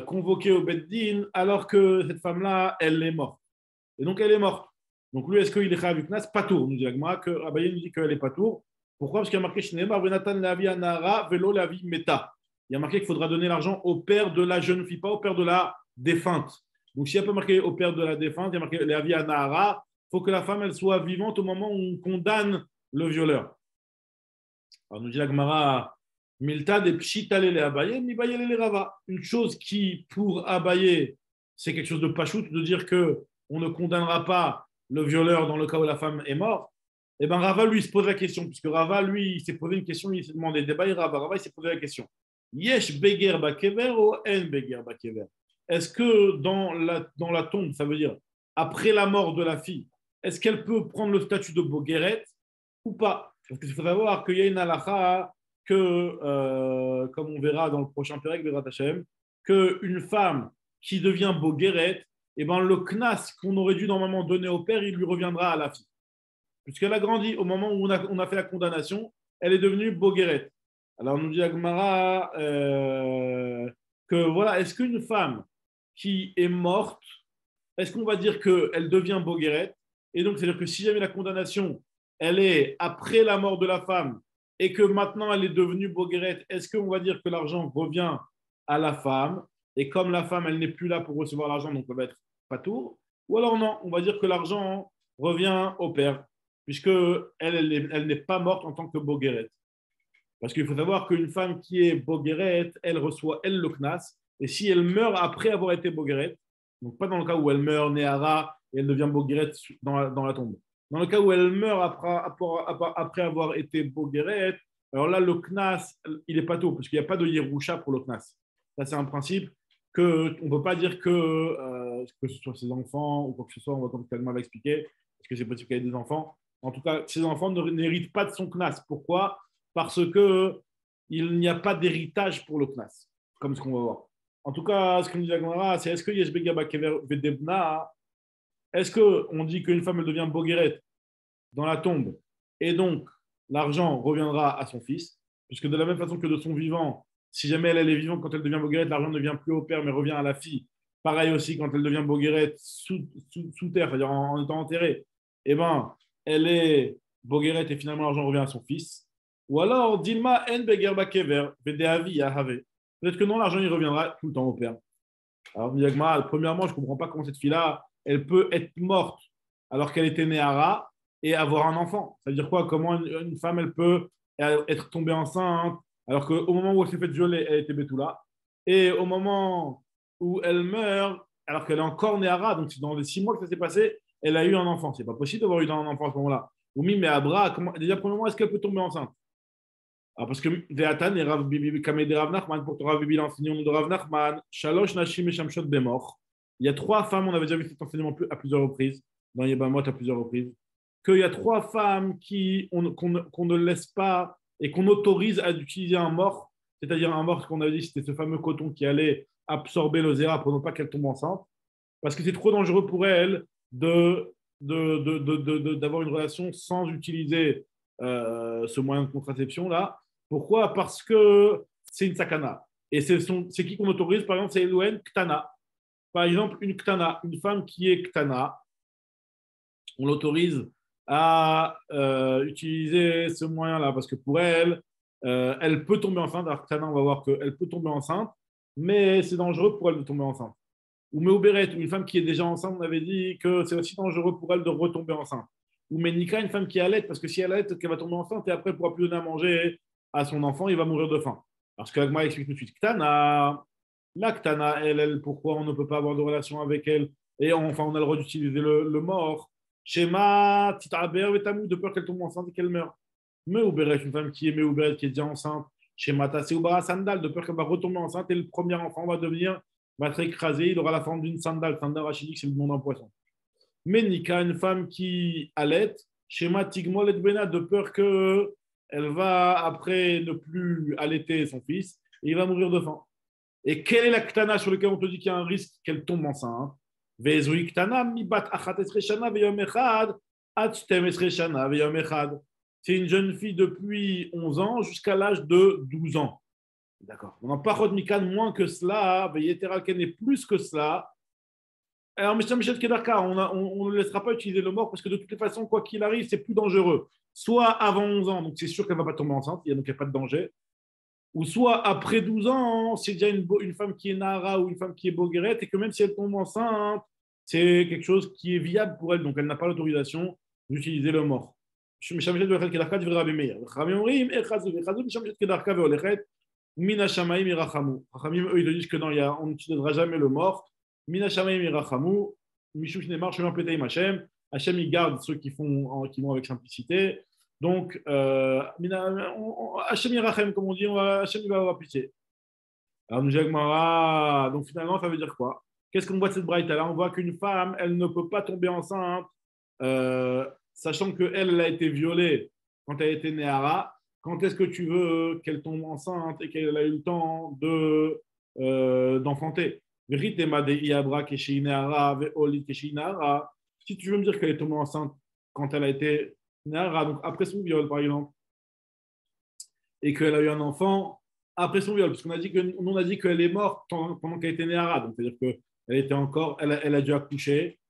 convoqué au Beddin, alors que cette femme-là, elle est morte. Et donc, elle est morte. Donc, lui, est-ce qu'il est Chayav Knas? Patour, nous dit Agma, que Abaye nous dit qu'elle est Patour. Pourquoi? Parce qu'il y a marqué Shnema, Venatan Lavi Anara, Velo Lavi Meta. Il y a marqué qu'il faudra donner l'argent au père de la jeune fille, pas au père de la défunte. Donc, s'il n'y a pas marqué au père de la défunte, il y a marqué Lavi Anara, il faut que la femme, elle soit vivante au moment où on condamne le violeur. Alors, nous dit Agmara, Milta de pshitale le Abaye, mi bayele le Rava. Une chose qui, pour Abaye, c'est quelque chose de pachout, de dire qu'on ne condamnera pas le violeur dans le cas où la femme est morte. Et bien Rava, lui, il se pose la question, puisque Rava, lui, il s'est posé une question, il s'est demandé, Rava, il s'est posé la question. Yesh beger bakever ou en beger bakever? Est-ce que dans la tombe, ça veut dire après la mort de la fille, est-ce qu'elle peut prendre le statut de bogeret ou pas? Parce qu'il faut savoir qu'il y a une halakha comme on verra dans le prochain Pérec, Berat Hashem, qu'une femme qui devient bogeret, eh ben, le knas qu'on aurait dû normalement donner au père, il lui reviendra à la fille. Puisqu'elle a grandi au moment où on a fait la condamnation, elle est devenue bogeret. Alors, on nous dit Agmara que voilà, est-ce qu'une femme qui est morte, est-ce qu'on va dire qu'elle devient bogeret? Et donc, c'est-à-dire que si jamais la condamnation, elle est après la mort de la femme, et que maintenant elle est devenue bogeret, est-ce qu'on va dire que l'argent revient à la femme? Et comme la femme, elle n'est plus là pour recevoir l'argent, donc elle va être patour. Ou alors non, on va dire que l'argent revient au père, puisque elle n'est pas morte en tant que bogeret. Parce qu'il faut savoir qu'une femme qui est bogeret, elle reçoit, elle, le knas, et si elle meurt après avoir été bogeret, donc pas dans le cas où elle meurt néhara et elle devient bogeret dans la tombe, dans le cas où elle meurt après avoir été bogeret, alors là, le knas, il n'est pas tôt, parce qu'il n'y a pas de yerusha pour le knas. Ça, c'est un principe qu'on ne peut pas dire que ce soit ses enfants ou quoi que ce soit, on va comme Kalma va expliquer, parce que c'est possible qu'il y ait des enfants. En tout cas, ses enfants n'héritent pas de son knas. Pourquoi? Parce qu'il n'y a pas d'héritage pour le knas, comme ce qu'on va voir. En tout cas, ce que nous dit la Gemara, c'est est-ce que Yeshbega Bakever Vedebna, est-ce qu'on dit qu'une femme elle devient bogeret dans la tombe et donc l'argent reviendra à son fils, puisque de la même façon que de son vivant, si jamais elle est vivante, quand elle devient bogeret, l'argent ne vient plus au père mais revient à la fille. Pareil aussi quand elle devient bogeret sous terre, c'est-à-dire en étant enterrée, eh ben, elle est bogeret et finalement l'argent revient à son fils. Ou alors, Dilma en beger bakever, vedeavi yahave. Peut-être que non, l'argent il reviendra tout le temps au père. Alors, premièrement, je ne comprends pas comment cette fille-là, elle peut être morte alors qu'elle était née à Ra et avoir un enfant. Ça veut dire quoi? Comment une femme, elle peut être tombée enceinte alors qu'au moment où elle s'est fait violer, elle était Betula. Et au moment où elle meurt, alors qu'elle est encore née à Ra, donc c'est dans les 6 mois que ça s'est passé, elle a eu un enfant. C'est pas possible d'avoir eu un enfant à ce moment-là. Oui, mais à Bra, déjà, premièrement, est-ce qu'elle peut tomber enceinte? Alors, parce que Veatan et Rav Bibi, Kamé Rav Nachman, pour Rav Bibi, l'enseignement de Rav Nachman, Shalosh Nashim et Shamshot Bemor. Il y a 3 femmes, on avait déjà vu cet enseignement à plusieurs reprises, dans Yebamot à plusieurs reprises, qu'il y a 3 femmes qu'on ne laisse pas et qu'on autorise à utiliser un mort, c'est-à-dire un mort, ce qu'on avait dit, c'était ce fameux coton qui allait absorber le zéra pour ne pas qu'elle tombe enceinte, parce que c'est trop dangereux pour elle d'avoir une relation sans utiliser ce moyen de contraception-là. Pourquoi? Parce que c'est une sakana. Et c'est qui qu'on autorise? Par exemple, c'est Elouen Ktana. Par exemple, une Ktana, une femme qui est Ktana, on l'autorise à utiliser ce moyen-là, parce que pour elle, elle peut tomber enceinte. Alors, Tana, on va voir qu'elle peut tomber enceinte, mais c'est dangereux pour elle de tomber enceinte. Ou Méouberet, ou une femme qui est déjà enceinte, on avait dit que c'est aussi dangereux pour elle de retomber enceinte. Ou Ménika, une femme qui allait, parce que si elle allait, peut-être qu'elle va tomber enceinte et après, elle ne pourra plus donner à manger à son enfant, il va mourir de faim. Parce que l'Agma explique tout de suite. Ktana, la Ktana, pourquoi on ne peut pas avoir de relation avec elle et enfin, on a le droit d'utiliser le mort. Schéma, Titaber, Vetamou, de peur qu'elle tombe enceinte et qu'elle meure. Méouberet, une femme qui est Méouberet, qui est déjà enceinte. Schéma, Tasséoubara, Sandal, de peur qu'elle va retomber enceinte et le premier enfant va être écrasé, il aura la forme d'une sandale. Sandal rachidique, c'est le nom d'un poisson. Ménika, une femme qui allait, schéma Tigmol et Bena, de peur qu'elle va après ne plus allaiter son fils et il va mourir de faim. Et quelle est la ktana sur laquelle on te dit qu'il y a un risque qu'elle tombe enceinte? Vezui ktana mi bat achat esreshana veyom echad ad 12 esreshana veyom echad. C'est une jeune fille depuis 11 ans jusqu'à l'âge de 12 ans. D'accord. On n'a pas Mikan moins que cela, Veyeteral est plus que cela. Alors, Michel Kedarka, on ne laissera pas utiliser le mort parce que de toutes les façons, quoi qu'il arrive, c'est plus dangereux. Soit avant 11 ans, donc c'est sûr qu'elle ne va pas tomber enceinte, donc il n'y a pas de danger. Ou soit après 12 ans, c'est déjà une femme qui est Nahara ou une femme qui est Bogueret et que même si elle tombe enceinte, c'est quelque chose qui est viable pour elle, donc elle n'a pas l'autorisation d'utiliser le mort. Mina Shamaim Irachamou. Rachamim, eux, ils te disent que non, on n'utilisera jamais le mort. Mina Shamaim Irachamou. Mishou Shnemar, Shemar Petei Hashem. Hashem, il garde ceux qui vont avec simplicité. Donc, Hashem Irachem, comme on dit, Hashem, il va avoir pitié. Alors, nous dit Agmara, donc finalement, ça veut dire quoi? Qu'est-ce qu'on voit de cette braïta là? On voit qu'une femme, elle ne peut pas tomber enceinte, sachant qu'elle, elle a été violée quand elle était Néhara. Quand est-ce que tu veux qu'elle tombe enceinte et qu'elle a eu le temps d'enfanter? Si tu veux me dire qu'elle est tombée enceinte quand elle a été Néhara, donc après son viol par exemple, et qu'elle a eu un enfant après son viol, parce qu'on a dit on a dit qu'elle est morte pendant qu'elle était Néhara, donc c'est-à-dire qu'elle était encore, elle a dû accoucher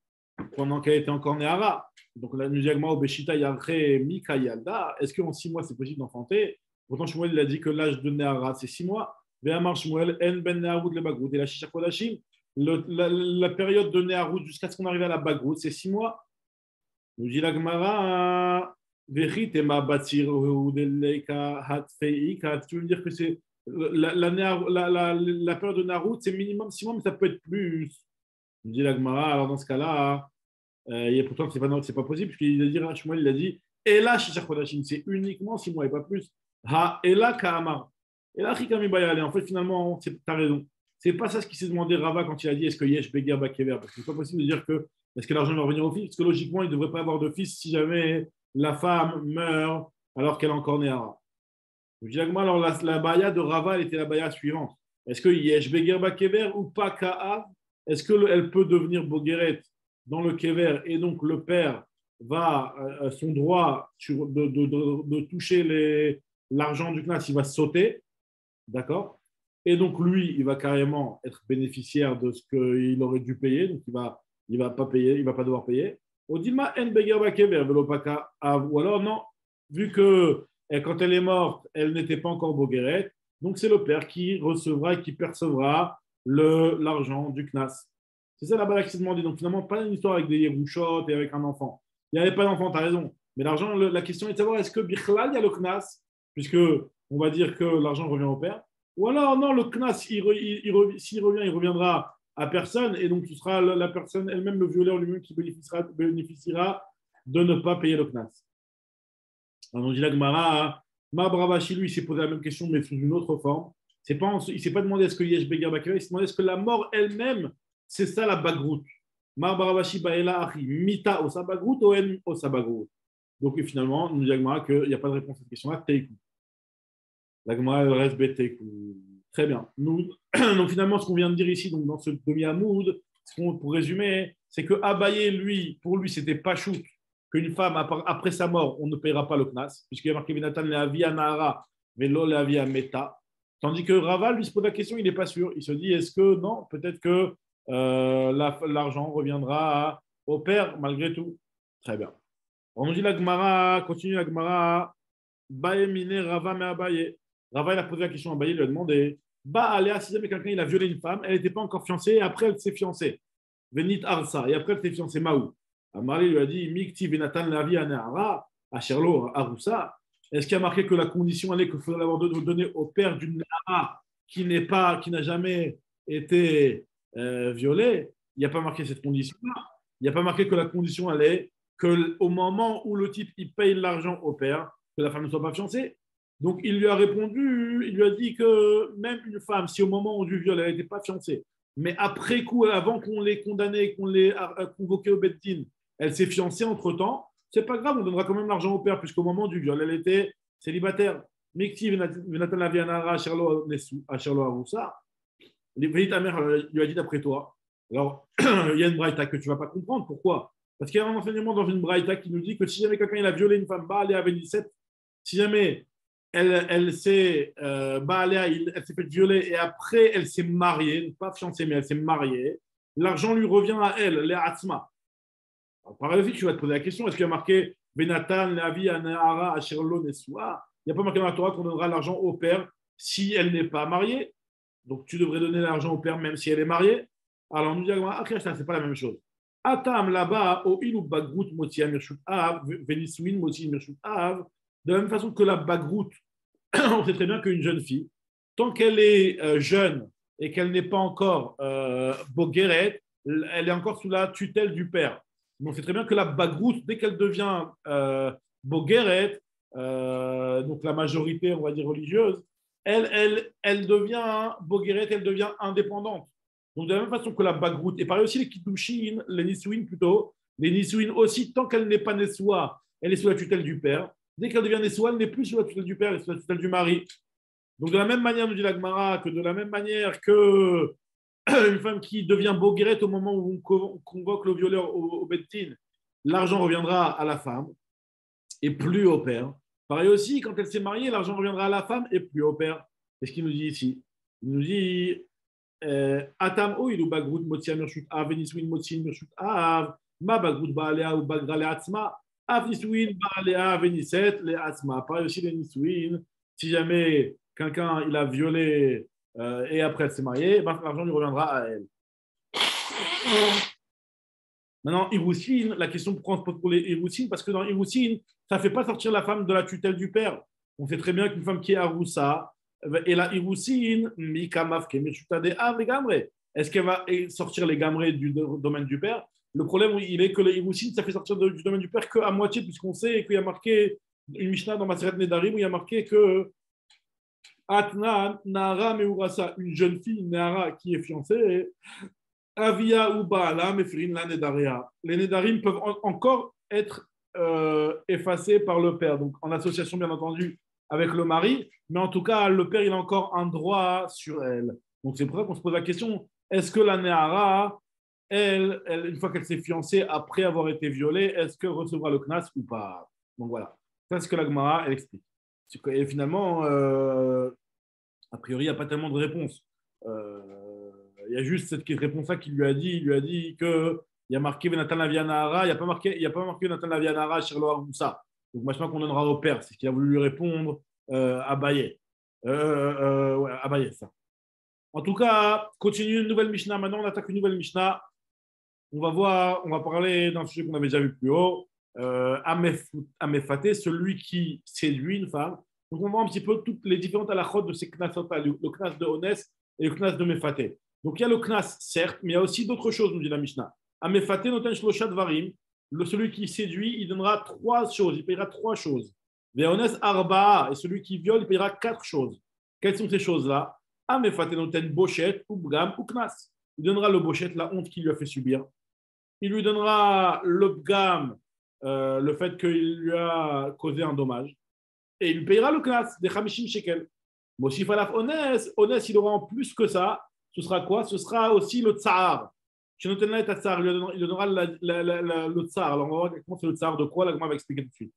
pendant qu'elle était encore Néhara. Donc là, nous disons au Beshita Yavre Mika Yalda, est-ce qu'en 6 mois c'est possible d'enfanter? Pourtant, Shmuel il a dit que l'âge de Néhara c'est 6 mois. Ve'amar Shmuel en ben Néharout le Bagrout et la Shisha Kodashim. La période de Néharout jusqu'à ce qu'on arrive à la Bagrout, c'est 6 mois. Nous dit la Gemara, Vechitema Batsir Udeleka Hatfeika. Tu veux me dire que c'est la période de Néharout, c'est minimum 6 mois, mais ça peut être plus. Nous dit la Gemara, alors dans ce cas-là, et pourtant, c'est pas possible, puisqu'il a dit, Shmuel, il a dit, et là, c'est uniquement 6 mois et pas plus. Ha, et là, Kahamar. Et là, Chikami Bayale. En fait, finalement, tu as raison. C'est pas ça ce qu'il s'est demandé Rava quand il a dit est-ce que Yesh Beger Bakever? Parce que c'est pas possible de dire que est-ce que l'argent va revenir au fils? Parce que logiquement, il ne devrait pas avoir de fils si jamais la femme meurt alors qu'elle est encore née à. Alors, la baya de Rava, elle était la baya suivante. Est-ce que Yesh Beger Bakever ou pas Ka'a? Est-ce qu'elle peut devenir Bogeret dans le kever et donc le père va son droit de toucher l'argent du knas, il va sauter, d'accord? Et donc lui, il va carrément être bénéficiaire de ce qu'il aurait dû payer, donc il va pas payer, il va pas devoir payer. Odima en kever ou alors non, vu que quand elle est morte, elle n'était pas encore bogueret, donc c'est le père qui recevra et qui percevra l'argent du knas. C'est ça là-bas qui s'est demandé. Donc finalement, pas une histoire avec des Yerouchot et avec un enfant. Il n'y avait pas d'enfant, tu as raison. Mais l'argent, la question est de savoir est-ce que Bichlal, il y a le Knas, puisque on va dire que l'argent revient au père. Ou alors, non, le Knas, s'il revient, il reviendra à personne. Et donc, ce sera la personne elle-même, le violeur lui-même, qui bénéficiera de ne pas payer le Knas. Alors, on dit la Gemara, Ma Bravachi, lui, il s'est posé la même question, mais sous une autre forme. Il ne s'est pas demandé est-ce que Yesh Begar Bakeva, il s'est demandé est-ce que la mort elle-même, c'est ça la bagroute. Mar Baravashi Baela Achi, Mita Osa Bagrout ou En Osa Bagrout. Donc finalement, nous dit Agmara qu'il n'y a pas de réponse à cette question-là, Teikou. L'Agmara, elle reste Beteikou. Très bien. Donc finalement, ce qu'on vient de dire ici, donc dans ce demi-amoud, pour résumer, c'est que Abaye, lui, pour lui, c'était pas chouk qu'une femme, après sa mort, on ne paiera pas le knas, puisqu'il y a marqué Benatan le Avi Nahara, mais lo le Avi Meta. Tandis que Rava, lui, se pose la question, il n'est pas sûr. Il se dit, est-ce que non, peut-être que l'argent reviendra au père malgré tout. Très bien. On nous dit la Gemara, continue la Gemara. Baye mine Rava me Abaye. Rava, il a posé la question à Abaye, il lui a demandé Bah, Aléa, si jamais quelqu'un il a violé une femme, elle n'était pas encore fiancée, et après elle s'est fiancée. Venit Arsa, et après elle s'est fiancée Maou. Amari lui a dit Mikti Venatan Lavi Anehara, à Sherlo, Aroussa. Est-ce qu'il y a marqué que la condition elle est qu'il faudrait l'avoir donné au père d'une Nehara qui n'a jamais été violée? Il n'y a pas marqué cette condition-là. Il n'y a pas marqué que la condition elle est qu'au moment où le type il paye l'argent au père, que la femme ne soit pas fiancée. Donc il lui a répondu, il lui a dit que même une femme, si au moment où du viol, elle n'était pas fiancée, mais après coup, avant qu'on l'ait condamnée, qu'on l'ait convoquée au Beddin, elle s'est fiancée entre-temps, c'est pas grave, on donnera quand même l'argent au père, puisqu'au moment du viol, elle était célibataire. Mikti, Venatan Lavianara, Sherlo Aroussa, ta mère lui a dit d'après toi. Alors, il y a une braïta que tu ne vas pas comprendre. Pourquoi? Parce qu'il y a un enseignement dans une braïta qui nous dit que si jamais quelqu'un il a violé une femme, bah, à 27, si jamais elle s'est elle s'est fait violer et après elle s'est mariée, pas fiancée, mais elle s'est mariée, l'argent lui revient à elle, les Atzma. Par la suite, tu vas te poser la question est-ce qu'il y a marqué Benatan, Lavi, Anahara, Asherlo, Nesua? Il n'y a pas marqué dans la Torah qu'on donnera l'argent au père si elle n'est pas mariée. Donc tu devrais donner l'argent au père même si elle est mariée. Alors on nous dit ça c'est pas la même chose. Atam là-bas, au ilu bagrout moti amirshut av, veniswin moti amirshut av. De la même façon que la bagrout, on sait très bien qu'une jeune fille, tant qu'elle est jeune et qu'elle n'est pas encore bogueret, elle est encore sous la tutelle du père. Mais on sait très bien que la bagrout, dès qu'elle devient bogueret, donc la majorité, on va dire religieuse, elle devient bogueret, elle devient indépendante. Donc de la même façon que la bagrout, et pareil aussi les kiddushin, les nisouin plutôt, les nisouin aussi, tant qu'elle n'est pas nessoua, elle est sous la tutelle du père. Dès qu'elle devient nessoua, elle n'est plus sous la tutelle du père, elle est sous la tutelle du mari. Donc de la même manière, nous dit la Gemara, que de la même manière que une femme qui devient bogueret au moment où on convoque le violeur au Beddin, l'argent reviendra à la femme et plus au père. Pareil aussi, quand elle s'est mariée, l'argent reviendra à la femme et plus au père. C'est ce qu'il nous dit ici. Il nous dit Atam o ilu bagrut motzi amirshut av veniswin motzi amirshut av ma bagrut baalea ou bagra leatzma av niswin baalea veniset leatzma. Pareil aussi les niswin. Si jamais quelqu'un il a violé et après elle s'est mariée, ben, l'argent lui reviendra à elle. Maintenant, Iroussine, la question prend se pose pour les Iroussines, parce que dans Iroussine, ça ne fait pas sortir la femme de la tutelle du père. On sait très bien qu'une femme qui est Aroussa, et la Iroussine, est-ce qu'elle va sortir les gamrés du domaine du père? Le problème, il est que les Iroussine, ça fait sortir du domaine du père qu'à moitié, puisqu'on sait qu'il y a marqué une Mishnah dans Maseret Nedarim où il y a marqué que Atna, Nara, Meurasa, une jeune fille, Nara, qui est fiancée, Avia ou Baala, Mefrin, la Nedaria. Les Nedarim peuvent encore être effacés par le père, donc en association bien entendu avec le mari, mais en tout cas, le père il a encore un droit sur elle. Donc c'est pour ça qu'on se pose la question est-ce que la Nehara, une fois qu'elle s'est fiancée après avoir été violée, est-ce qu'elle recevra le knas ou pas? Donc voilà, c'est ce que la Gemara elle explique. Et finalement, a priori, il n'y a pas tellement de réponse. Il y a juste cette réponse-là qu'il lui a dit. Il lui a dit qu'il y a marqué Nathan Lavianara, il n'y a pas marqué Nathan Lavianara sur le Moussa. Donc, maintenant qu'on donnera au père, c'est ce qu'il a voulu lui répondre à Baye. Ouais, à Baye, ça. En tout cas, continue une nouvelle Mishnah. Maintenant, on attaque une nouvelle Mishnah. On va voir, on va parler d'un sujet qu'on avait déjà vu plus haut. Amefate, celui qui séduit une femme. Donc, on va voir un petit peu toutes les différentes halakhot de ces knasot, le knas de Honès et le knas de Mefate. Donc, il y a le knas, certes, mais il y a aussi d'autres choses, nous dit la Mishnah. Amefate noten shloshat varim. Celui qui séduit, il donnera trois choses, il payera trois choses. Ve'ones arba'a, et celui qui viole, il payera quatre choses. Quelles sont ces choses-là? Amefate noten bochet, ou bgam, ou knas. Il donnera le bochet, la honte qu'il lui a fait subir. Il lui donnera le bgam, le fait qu'il lui a causé un dommage. Et il payera le knas des Hamishim shekel. Mosif alaf Onès, Onès, il aura en plus que ça. Ce sera quoi? Ce sera aussi le tsar. Il lui donnera le tsar. Alors on va voir comment c'est le tsar de quoi. La Gemara va expliquer tout de suite.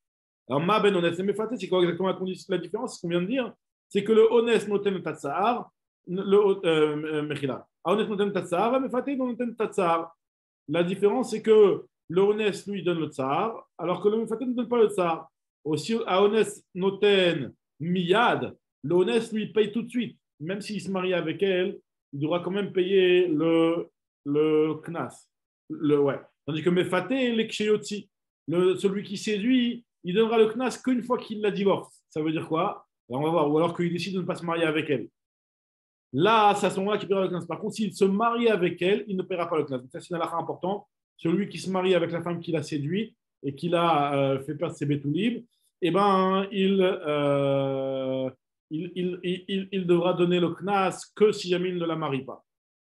Alors ma ben Onès et Mefaté, c'est quoi exactement la différence? Ce qu'on vient de dire, c'est que le Onès noten tatsar, le Mechila. Onès noten tatsar, Mefaté noten tatsar. La différence, c'est que le Honès, lui, donne le tsar, alors que le Mefaté ne donne pas le tsar. Aussi, à Honès Noten Miyad, le Honès, lui, paye tout de suite. Même s'il se marie avec elle, il devra quand même payer le Knas. Ouais. Tandis que Mefaté, l'Eksheyotzi, celui qui séduit, il donnera le Knas qu'une fois qu'il la divorce. Ça veut dire quoi? Alors, on va voir. Ou alors qu'il décide de ne pas se marier avec elle. Là, c'est à ce moment-là qu'il paiera le Knas. Par contre, s'il se marie avec elle, il ne paiera pas le Knas. Donc, ça, c'est une halakha important. Celui qui se marie avec la femme qu'il a séduit et qu'il a fait perdre ses bétoulim, eh ben, il devra donner le Knas que si jamais il ne la marie pas.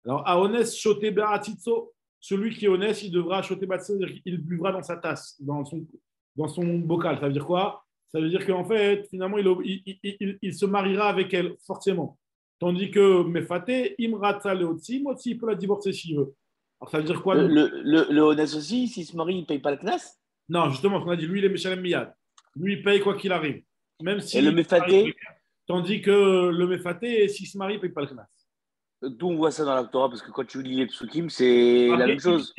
Alors, à Onès, Shoté Be'atitso, celui qui est honnête, il devra Shoté Be'atitso, c'est-à-dire qu'il buvra dans sa tasse, dans son bocal. Ça veut dire quoi? Ça veut dire qu'en fait, finalement, il se mariera avec elle, forcément. Tandis que Mefaté, Imrata Leotzi, Motzi, il peut la divorcer s'il veut. Alors, ça veut dire quoi? Le Honès aussi, s'il se marie, il ne paye pas le Knas. Non, justement, ce qu'on a dit, lui, il est Meshalem Miyad. Lui, il paye quoi qu'il arrive. Même Et le si. Mefaté, Tandis que le Mefaté, s'il se marie, il ne paye pas le Knas. d'où on voit ça dans la Torah, parce que quand tu lis les psukim, c'est la Après, même chose.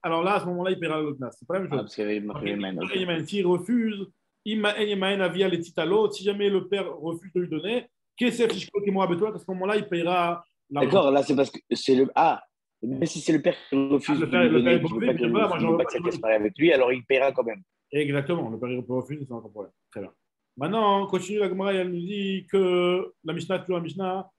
alors là, à ce moment-là, il paiera le Knas. C'est pas la même Ah, chose. parce qu'il y avait marqué Après, les mains. Ok. s'il refuse, via les titalo, si jamais le père refuse de lui donner, qu'est-ce que à ce moment-là, il paiera l'argent. D'accord, là, c'est parce que c'est le. Ah, même si c'est le père qui Ah, refuse le de lui père, le père est donner, qui ne veut mauvais, pas, il dit, bah, moi, il veut pas que sa fille se marie avec lui, alors il paiera quand même. exactement, le père il refuse, c'est un problème. Très bien. Maintenant, on continue la Gemara, elle nous dit que la Mishnah, toujours la Mishnah,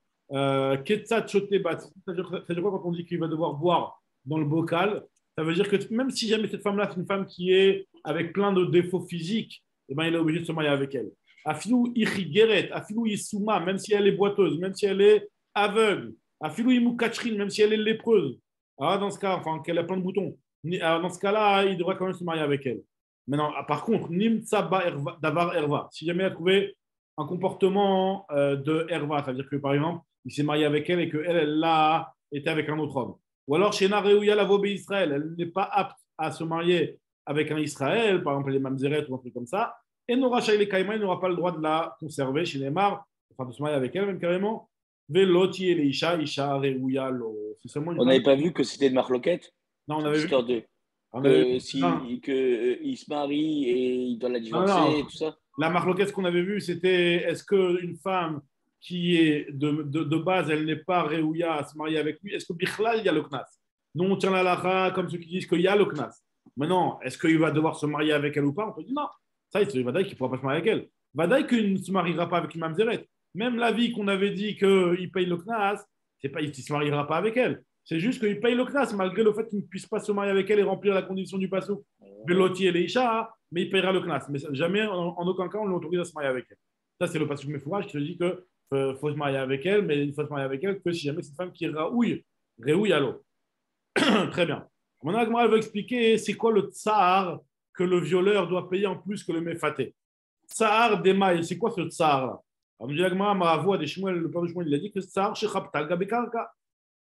Ketzat shote bat. C'est-à-dire quoi quand on dit qu'il va devoir boire dans le bocal? Ça veut dire que même si jamais cette femme-là, c'est une femme qui est avec plein de défauts physiques, eh ben, il est obligé de se marier avec elle. Afilou ichigeret, afilou isuma, même si elle est boiteuse, même si elle est aveugle, afilou imukachrin, même si elle est lépreuse. Ah, dans ce cas, enfin, qu'elle a plein de boutons. Alors, dans ce cas-là, il devra quand même se marier avec elle. Maintenant, par contre, Nimtsaba Davar Erva, si jamais elle a trouvé un comportement de Erva, c'est-à-dire que par exemple, il s'est marié avec elle et qu'elle, elle l'a été avec un autre homme. Ou alors, chez Nareouya la Vobé Israël, elle n'est pas apte à se marier avec un Israël, par exemple les Mamzeret ou un truc comme ça, et Nora Shaile Kaima, il n'aura pas le droit de la conserver chez Neymar, enfin de se marier avec elle, même carrément. Veloti et Isha, Isha Reouya Lo. C'est seulement une On femme. n'avait pas vu que c'était de Marloquette, Non, on cette avait vu. histoire de On avait vu. que Non, si que il se marie et il doit la non, non. divorcer et tout ça. La marloquette qu'on avait vue, c'était est-ce qu'une femme qui est de base, elle n'est pas réouïa à se marier avec lui, est-ce que Bichlal, il y a le Knas? Nous, on tient la lacha comme ceux qui disent qu'il y a le Knas. Maintenant, est-ce qu'il va devoir se marier avec elle ou pas? On peut dire non. Ça, c'est Vadaï qui ne pourra pas se marier avec elle. Vadaï qu'il ne se mariera pas avec une mamzeret. Même la vie qu'on avait dit qu'il paye le Knas, c'est pas, il ne se mariera pas avec elle. C'est juste qu'il paye le Knas malgré le fait qu'il ne puisse pas se marier avec elle et remplir la condition du passou. Beloti et Leisha, mais il paiera le Knas. Mais jamais, en aucun cas, on l'autorise à se marier avec elle. Ça, c'est le passage Mefourage qui te dit que faut se marier avec elle, mais il faut se marier avec elle que si jamais c'est une femme qui réouille à l'eau. Très bien. Maintenant, Agmara veut expliquer c'est quoi le tsar que le violeur doit payer en plus que le méfaté. Tsar d'Emaï, c'est quoi ce tsar là? Alors, nous dit Agmara, Maravoua, le père de Shmuel, il a dit que tsar chez Chaptal Gabekarka.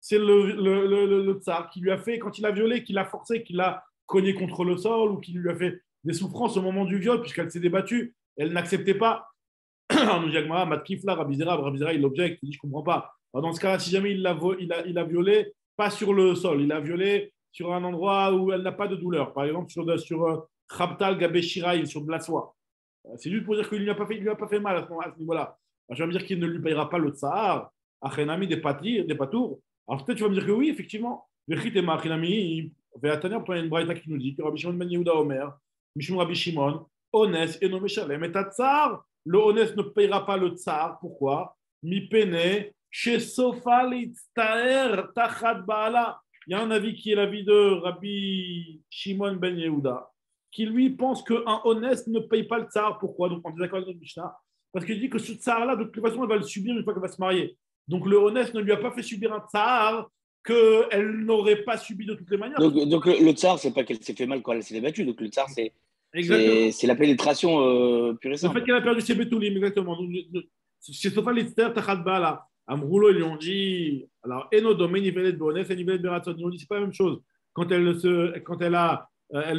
C'est le tsar qui lui a fait, quand il a violé, qui l'a forcé, qui l'a cogné contre le sol ou qui lui a fait des souffrances au moment du viol, puisqu'elle s'est débattue. Elle n'acceptait pas. Alors, nous dit Agmara, Matkifla, Rabizera, il objecte, il dit je ne comprends pas. Alors, dans ce cas-là, si jamais il a violé, pas sur le sol, il a violé sur un endroit où elle n'a pas de douleur. Par exemple, sur Khabtal Gabeshiraï, sur de la soie. C'est juste pour dire qu'il ne lui a pas fait mal à ce niveau-là. Alors, je vais me dire qu'il ne lui payera pas le tsar, Achenami des patours. Alors peut-être tu vas me dire que oui, effectivement. Vechit et Machinami, Veatania, il y a une braïta qui nous dit que Rabbi Shimon ben Yehuda Omer, Mishum Rabbi Shimon, Ones et nommé Shalem et tsar. Le Ones ne payera pas le tsar. Pourquoi? Mi pene, chez Sofalit Taer, Tachat Baala. Il y a un avis qui est l'avis de Rabbi Shimon ben Yehuda, qui lui pense qu'un honnête ne paye pas le tsar. Pourquoi? Donc on est d'accord avec notre Mishnah. Parce qu'il dit que ce tsar-là, de toute façon, elle va le subir une fois qu'elle va se marier. Donc le honnête ne lui a pas fait subir un tsar qu'elle n'aurait pas subi de toutes les manières. Donc le tsar, c'est pas qu'elle s'est fait mal quand elle s'est débattue. Donc le tsar, Exactement. c'est la pénétration pure et Le fait simple. qu'elle a perdu ses bétoulim, exactement. Donc, chez Sofa Lister, Tachat Bala, Amroulo, ils lui ont dit, alors, Eno domaine, Nivelet Bonef et Nivelet Beraton, ils lui ont dit, c'est pas la même chose. Elle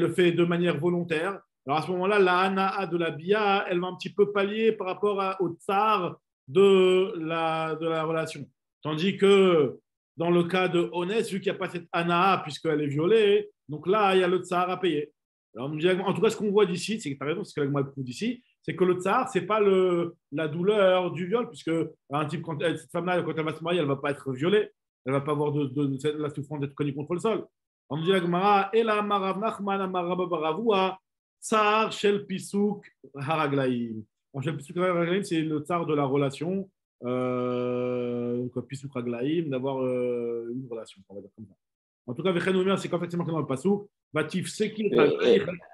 le fait de manière volontaire. Alors, à ce moment-là, la Hana'a de la Bia, elle va un petit peu pallier par rapport au tsar de la relation. Tandis que dans le cas de Honest, vu qu'il n'y a pas cette Anaa, puisqu'elle est violée, donc là, il y a le tsar à payer. Alors, en tout cas, ce qu'on voit d'ici, c'est que tu as raison, c'est ce que l'Agma prouve d'ici, c'est que le tsar, ce n'est pas la douleur du viol, puisque un type, cette femme-là, quand elle va se marier, elle ne va pas être violée, elle ne va pas avoir de la souffrance d'être cognée contre le sol. On dit l'Agmara, et la marav nachman amarab baravua, tsar shel pisuk haraglaim. Shel pisuk haraglaim, c'est le tsar de la relation, donc pisuk haraglaim, d'avoir une relation, on va dire comme ça. En tout cas, Vechen Omer, c'est qu'en fait, c'est marqué dans le pasuk, Batif Seki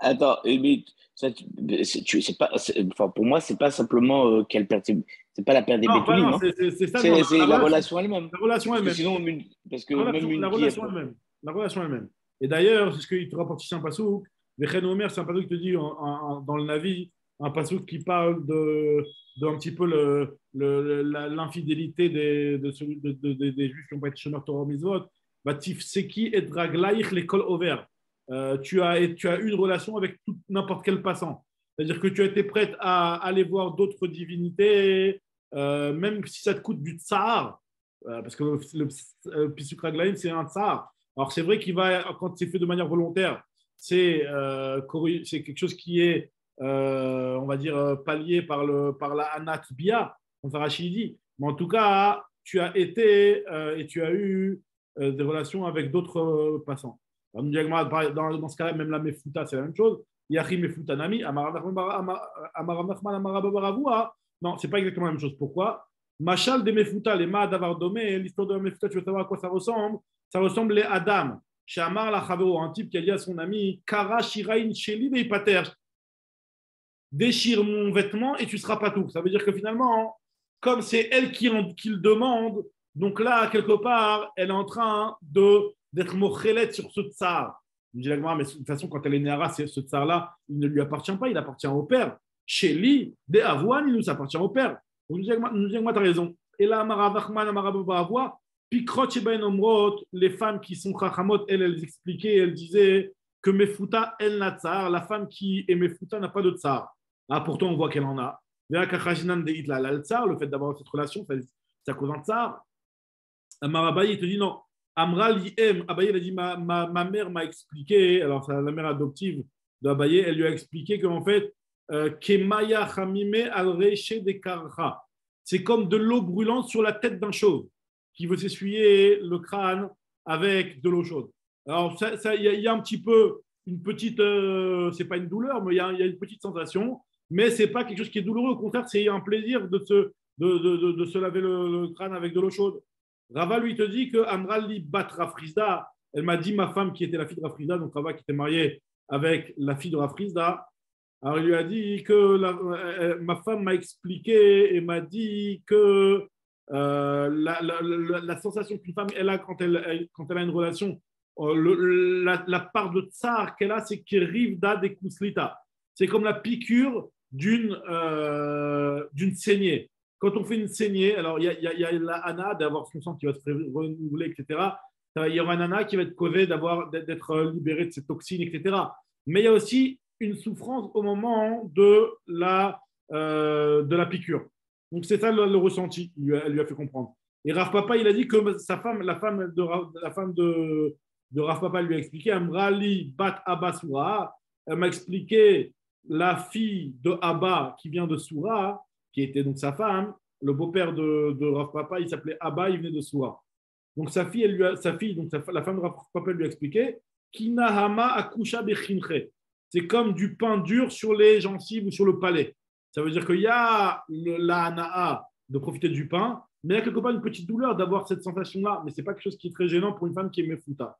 Attends, mais c'est pas, enfin, pour moi, c'est pas simplement qu'elle perd, c'est pas la perte des non, pas, bétounim, non, hein. c'est ça, non, C'est la relation elle-même. la relation Parce que elle-même. sinon, parce que même La une qui est. relation elle-même. La relation elle-même. Et d'ailleurs, c'est ce qu'il te rapporte ici un pasouk. Vechen Omer, c'est un pasouk qui te dit dans le Navi, un pasouk qui parle de un petit peu l'infidélité des juifs qui n'ont pas été chômeurs Torah Mitzvot. Batif Seki et Draglaich l'école over. Tu as eu une relation avec n'importe quel passant. C'est-à-dire que tu as été prête à aller voir d'autres divinités, même si ça te coûte du tsar, parce que le Pisuk Raglaim, c'est un tsar. Alors, c'est vrai qu'il va, quand c'est fait de manière volontaire, c'est quelque chose qui est, on va dire, pallié par la Anat Bia, comme Rachid dit. Mais en tout cas, tu as été et tu as eu des relations avec d'autres passants. Alors, dans ce cas-là, même la Mefuta, c'est la même chose. Yachi Mefuta Nami, Amarav Nachman, Amarababaravua. Non, c'est pas exactement la même chose. Pourquoi? Machal de Mefuta, les Ma d'avoir domé, l'histoire de Mefuta, tu veux savoir à quoi ça ressemble? Ça ressemble à Adam. Chez Amar la Chavero, un type qui a dit à son ami Kara Shirain Sheli Veipater, déchire mon vêtement et tu seras pas tout. Ça veut dire que finalement, comme c'est elle qui le demande, donc là, quelque part, elle est en train d'être mochelet sur ce tsar. Je me dis, mais de toute façon, quand elle est née à Ras, ce tsar-là, il ne lui appartient pas, il appartient au père. Chez lui, des avoines, il nous appartient au père. Donc, nous dis, tu as raison. Et là, les femmes qui sont chachamot, elles expliquaient, elles disaient que Mefuta, elle n'a tsar, la femme qui est Mefuta n'a pas de tsar. Ah, pourtant, on voit qu'elle en a. Le fait d'avoir cette relation, ça cause un tsar. Amarabaï, il te dit non. Amral Yem, Abaye, il a dit ma mère m'a expliqué, alors c'est la mère adoptive d'Abaye, elle lui a expliqué qu'en fait, Kemaya Hamime al Reche de Karha, c'est comme de l'eau brûlante sur la tête d'un chauve qui veut s'essuyer le crâne avec de l'eau chaude. Alors, il y a un petit peu une petite, c'est pas une douleur, mais il y a une petite sensation, mais c'est pas quelque chose qui est douloureux, au contraire, c'est un plaisir de se laver le crâne avec de l'eau chaude. Rava lui te dit que Amrali bat Rafrizda, elle m'a dit ma femme qui était la fille de Rafrizda, donc Rava qui était mariée avec la fille de Rafrizda. Alors il lui a dit que ma femme m'a expliqué et m'a dit que la sensation qu'une femme elle a quand elle a une relation, la part de tsar qu'elle a, c'est kirivda de kuslita. C'est comme la piqûre d'une saignée. Quand on fait une saignée, alors il y a la ana d'avoir son sang qui va se renouveler, etc. Il y aura un ana qui va être causé d'être libéré de ces toxines, etc. Mais il y a aussi une souffrance au moment de la piqûre. Donc c'est ça le ressenti, elle lui a fait comprendre. Et Rav Papa, il a dit que sa femme, la femme de Rav Papa lui a expliqué, Amrali bat Abba Soura, elle m'a expliqué la fille de Abba qui vient de Soura, qui était donc sa femme, le beau-père de Rav Papa, il s'appelait Abba, il venait de Soura. Donc sa fille, donc la femme de Rav Papa lui a expliqué, Kinahama akusha bechinche. C'est comme du pain dur sur les gencives ou sur le palais. Ça veut dire qu'il y a la hana'a de profiter du pain, mais il y a quelque part une petite douleur d'avoir cette sensation-là. Mais ce n'est pas quelque chose qui est très gênant pour une femme qui est mefuta.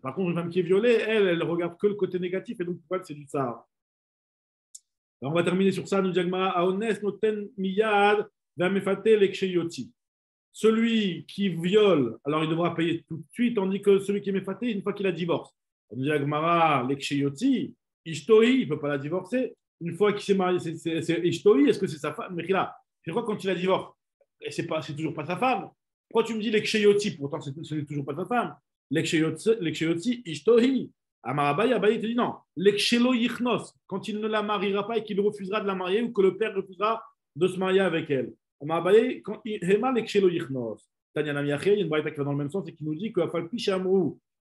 Par contre, une femme qui est violée, elle regarde que le côté négatif et donc pour elle, c'est du Sahara. Alors, on va terminer sur ça. Nous disons Aones noten miyad v'amefate leksheyoti. Celui qui viole, alors il devra payer tout de suite, tandis que celui qui est mefaté, une fois qu'il a divorcé. On dit Agmara, leksheyoti, ishtori, il ne peut pas la divorcer. Une fois qu'il s'est marié, c'est ishtori, est-ce que c'est sa femme? Mais là, je crois que quand il a divorcé, c'est toujours pas sa femme. Pourquoi tu me dis leksheyoti? Pourtant, ce n'est toujours pas sa femme. Leksheyoti, ishtori. Amarabaï, Abaye te dit non. Lekshelo yichnos, quand il ne la mariera pas et qu'il refusera de la marier ou que le père refusera de se marier avec elle. Amarabaï, Hema lekshelo yichnos. Tanya Namiaché, il y a une braïta qui va dans le même sens et qui nous dit que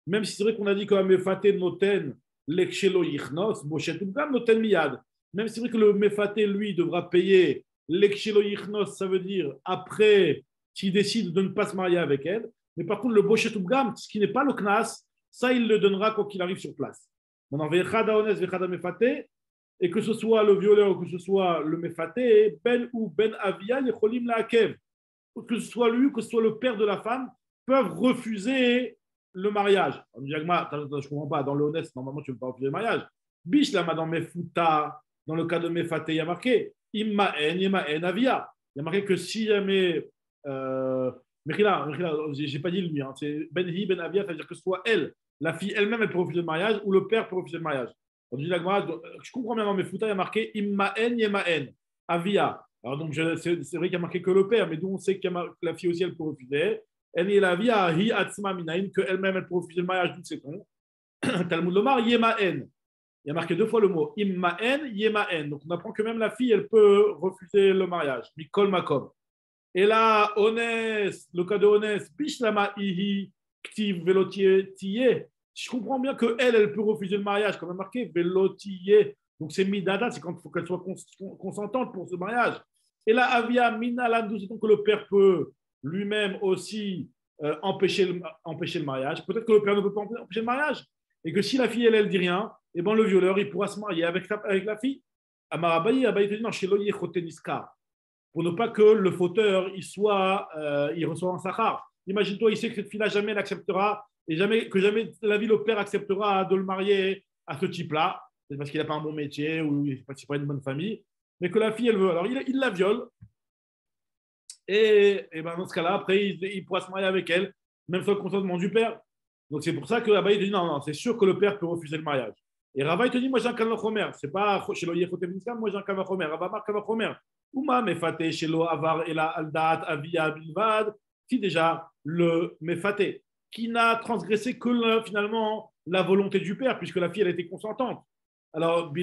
même si c'est vrai qu'on a dit que Mefate Noten Lekshelo Yichnos, Boshetubgam Noten Miyad. Même si c'est vrai que le Mefate, lui, devra payer Lekshelo Yichnos, ça veut dire après, s'il décide de ne pas se marier avec elle. Mais par contre, le Boshetubgam, ce qui n'est pas le Knas, ça, il le donnera quand il arrive sur place. Maintenant, Vechada Ones, Vechada Mefate, et que ce soit le violeur ou que ce soit le Mefate, Ben ou Ben Avia, Yecholim Laakev, que ce soit lui ou que ce soit le père de la femme, peuvent refuser le mariage. On dit, je ne comprends pas, dans le honnête, normalement, tu ne peux pas refuser le mariage. Bish, là, dans Mefuta, dans le cas de Mefate, il y a marqué Immaen, Yemaen, Avia. Il y a marqué que si jamais. Mechila, j'ai pas dit lui, hein, c'est Ben-Hi, Ben-Avia, c'est-à-dire que ce soit elle, la fille elle-même, elle peut refuser le mariage, ou le père peut refuser le mariage. On dit, je comprends bien dans Mefuta, il y a marqué Immaen, Yemaen, Avia. Alors, donc, c'est vrai qu'il y a marqué que le père, mais d'où on sait que la fille aussi, elle peut refuser. Elle est la vie à hi atzma minaïn, qu'elle-même, elle peut refuser le mariage, d'où sait-on. Talmud Lomar, yemaen. Il y a marqué deux fois le mot immaen, yemaen. Donc, on apprend que même la fille, elle peut refuser le mariage. Mikol makom. Et là, Onès, le cas de Onès, bishlama ihi ktiv velotiye. Je comprends bien qu'elle, elle peut refuser le mariage, comme marqué velotiye. Donc, c'est midada, c'est quand il faut qu'elle soit consentante pour ce mariage. Et là, Avia Minalandu, c'est donc que le père peut lui-même aussi empêcher le mariage. Peut-être que le père ne peut pas empêcher le mariage. Et que si la fille, elle dit rien, eh ben, le violeur, il pourra se marier avec la fille. Amarabayi, Abayi te dit non, chez Loye Choteniska. Pour ne pas que le fauteur, il reçoit un sahar. Imagine-toi, il sait que cette fille-là, jamais elle acceptera, et jamais la vie, le père acceptera de le marier à ce type-là. C'est parce qu'il n'a pas un bon métier ou il n'est pas une bonne famille. Mais que la fille, elle veut. Alors, il la viole. Et ben, dans ce cas-là, après, il pourra se marier avec elle, même sans le consentement du père. Donc, c'est pour ça que Abaye te dit non, c'est sûr que le père peut refuser le mariage. Et Rava, il te dit moi, j'ai un kavachomer. C'est pas chez lo yechotem moi, j'ai un kavachomer. Rava mar kavachomer. Uma mefate chez lo avar et la aldat avia bilvad. Si déjà, le mefate, qui n'a transgressé que finalement la volonté du père, puisque la fille, elle était consentante. Alors,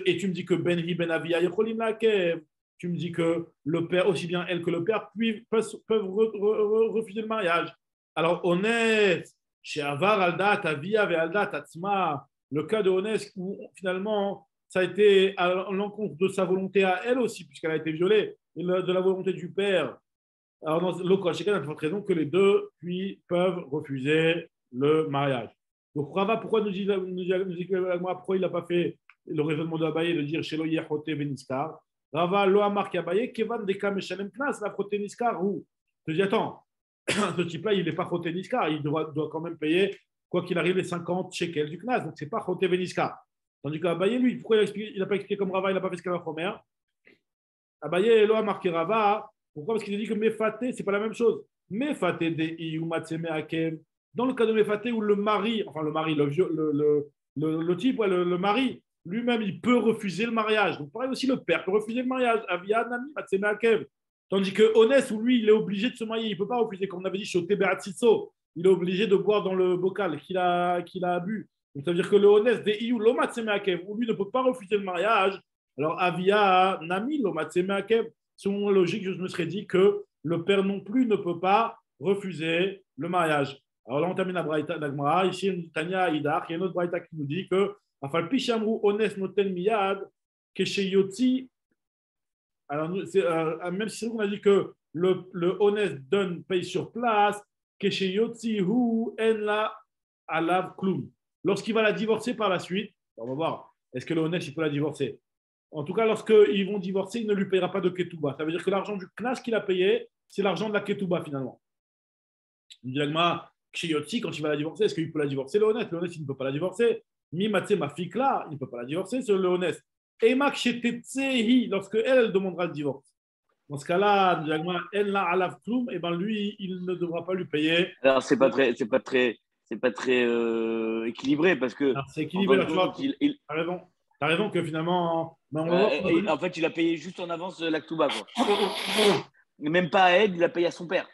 et tu me dis que Ben-Hi, Ben-Avia, Yecholim Lakev, tu me dis que le père, aussi bien elle que le père, peuvent refuser le mariage. Alors, honnête, chez Avar, Alda, Avia, Alda, Tatsma, le cas de honnête où finalement, ça a été à l'encontre de sa volonté à elle aussi, puisqu'elle a été violée, et de la volonté du père. Alors, dans le cas, chacun a de raison que les deux peuvent refuser le mariage. Donc, Rava, pourquoi nous dit pourquoi il n'a pas fait le raisonnement de Abaye de dire chez Loyer Hote Veniskar? Rava lo amar Abaye, Kevan de Kameshalem Knas, la Hote Niskar, ou je te dis, attends, ce type-là, il n'est pas Hote Niskar, il doit quand même payer, quoi qu'il arrive, les 50 shekels du Knas, donc ce n'est pas Hote Veniskar. Tandis qu'Abaye, lui, pourquoi il n'a pas expliqué comme Rava, il n'a pas fait ce qu'il a fait Abaye lo amar Rava, pourquoi? Parce qu'il a dit que Mefate, ce n'est pas la même chose. Mefate de Iyumatseme Akem. Dans le cas de Mefate où le mari, le type, le mari, lui-même, il peut refuser le mariage. Donc, pareil aussi, le père peut refuser le mariage. Avia, Nami, Matseme Akem. Tandis que Onès, où lui, il est obligé de se marier, il ne peut pas refuser. Comme on avait dit chez Otebeatsiso, il est obligé de boire dans le bocal qu'il a bu. Donc, ça veut dire que le Onès de Iyu, Lomatseme Akem, où lui ne peut pas refuser le mariage. Alors, Avia, Nami, Lomatseme Akem. Selon la logique, je me serais dit que le père non plus ne peut pas refuser le mariage. Alors là, on termine la braïta d'Agmara. Ici, Tania Idar, il y a une autre braïta qui nous dit que Afal Pishamru Ones Noten Miyad Kesheyotzi. Alors, même si c'est vrai qu'on a dit que le Ones paye sur place, Kesheyotzi Hu Enla Alav Klum. Lorsqu'il va la divorcer par la suite, on va voir, est-ce que le Ones il peut la divorcer? En tout cas, lorsqu'ils vont divorcer, il ne lui payera pas de ketouba. Ça veut dire que l'argent du knas qu'il a payé, c'est l'argent de la ketouba finalement. Quand il va la divorcer, est-ce qu'il peut la divorcer, le honnête? Le honnête, il ne peut pas la divorcer. Mimatse, ma fille là, il ne peut pas la divorcer, c'est le honnête. Et lorsque elle demandera le divorce. Dans ce cas-là, elle l'a à la et ben lui, il ne devra pas lui payer. Alors, c'est pas très équilibré parce que. Alors, c'est équilibré, là, tu vois. T'as raison. T'as raison que finalement. En fait, il a payé juste en avance l'Aktuba, quoi. Même pas à elle, il a payé à son père.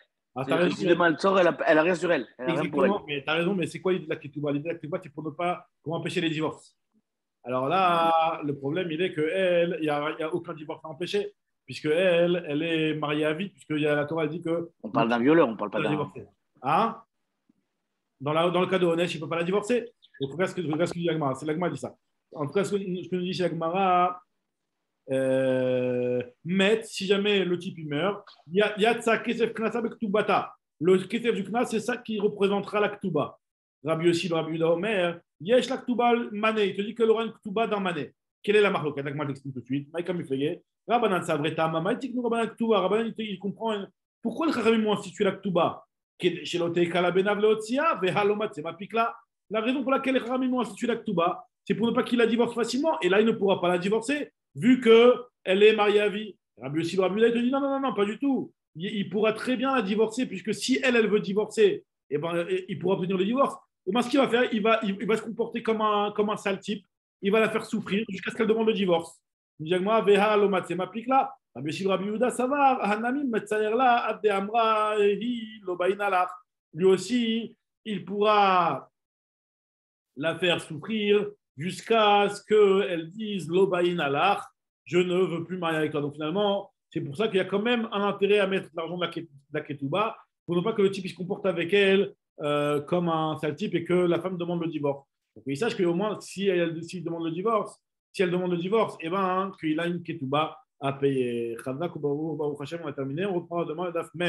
Si demain elle sort, elle a rien sur elle. Exactement, mais tu as raison, mais c'est quoi l'idée de la ketouba? L'idée de la ketouba, c'est pour empêcher les divorces. Alors là, le problème, il est qu'il n'y a aucun divorce à empêcher, puisque elle est mariée à vie, puisque la Torah dit que. On parle d'un violeur, on ne parle pas d'un. Hein? Dans le cas de Honest, il ne peut pas la divorcer. Donc, regarde ce que dit l'Agmara. C'est l'Agmara qui dit ça. En tout cas, ce que nous dit chez l'Agmara, mais si jamais le type il meurt, il y a de ça, Kesef Knasa Bektubata. Le Kesef du Knas, c'est ça qui représentera la Ktuba. Rabbi Yossi, Rabbi Yuda Omer, Yesh la Ktuba Mané. Il te dit qu'il aura une Ktuba dans Mané. Quelle est la marque? L'Agmara t'explique tout de suite. Maïka Miflege. Rabbanan Savreta, Mamaïtik nous Rabbanan Ktuba. Rabbanan, il comprend pourquoi le Chachamim ont institué la Ktuba. La raison pour laquelle les Chachamim ont institué la Ktuba, c'est pour ne pas qu'il la divorce facilement. Et là, il ne pourra pas la divorcer, vu qu'elle est mariée à vie. Rabbi Yossi, Rabbi Yuda, il te dit non, pas du tout. Il pourra très bien la divorcer, puisque si elle veut divorcer, eh ben, il pourra obtenir le divorce. Et ben, ce qu'il va faire, il va se comporter comme un sale type. Il va la faire souffrir jusqu'à ce qu'elle demande le divorce. Il dit moi, Veha Lomat, c'est m'applique là. Rabbi Yossi, Rabbi Yuda, ça va. Hanamim, Metzayer là, Abde Amra, Hi, Lobainalach. Lui aussi, il pourra la faire souffrir jusqu'à ce qu'elle dise Lobainalach, je ne veux plus marier avec toi. Donc finalement, c'est pour ça qu'il y a quand même un intérêt à mettre l'argent de la ketouba pour ne pas que le type il se comporte avec elle comme un sale type et que la femme demande le divorce. Donc il sache qu'au moins, si elle demande le divorce, eh ben, qu'il a une ketouba à payer. On a terminé, on reprend demain le daf même.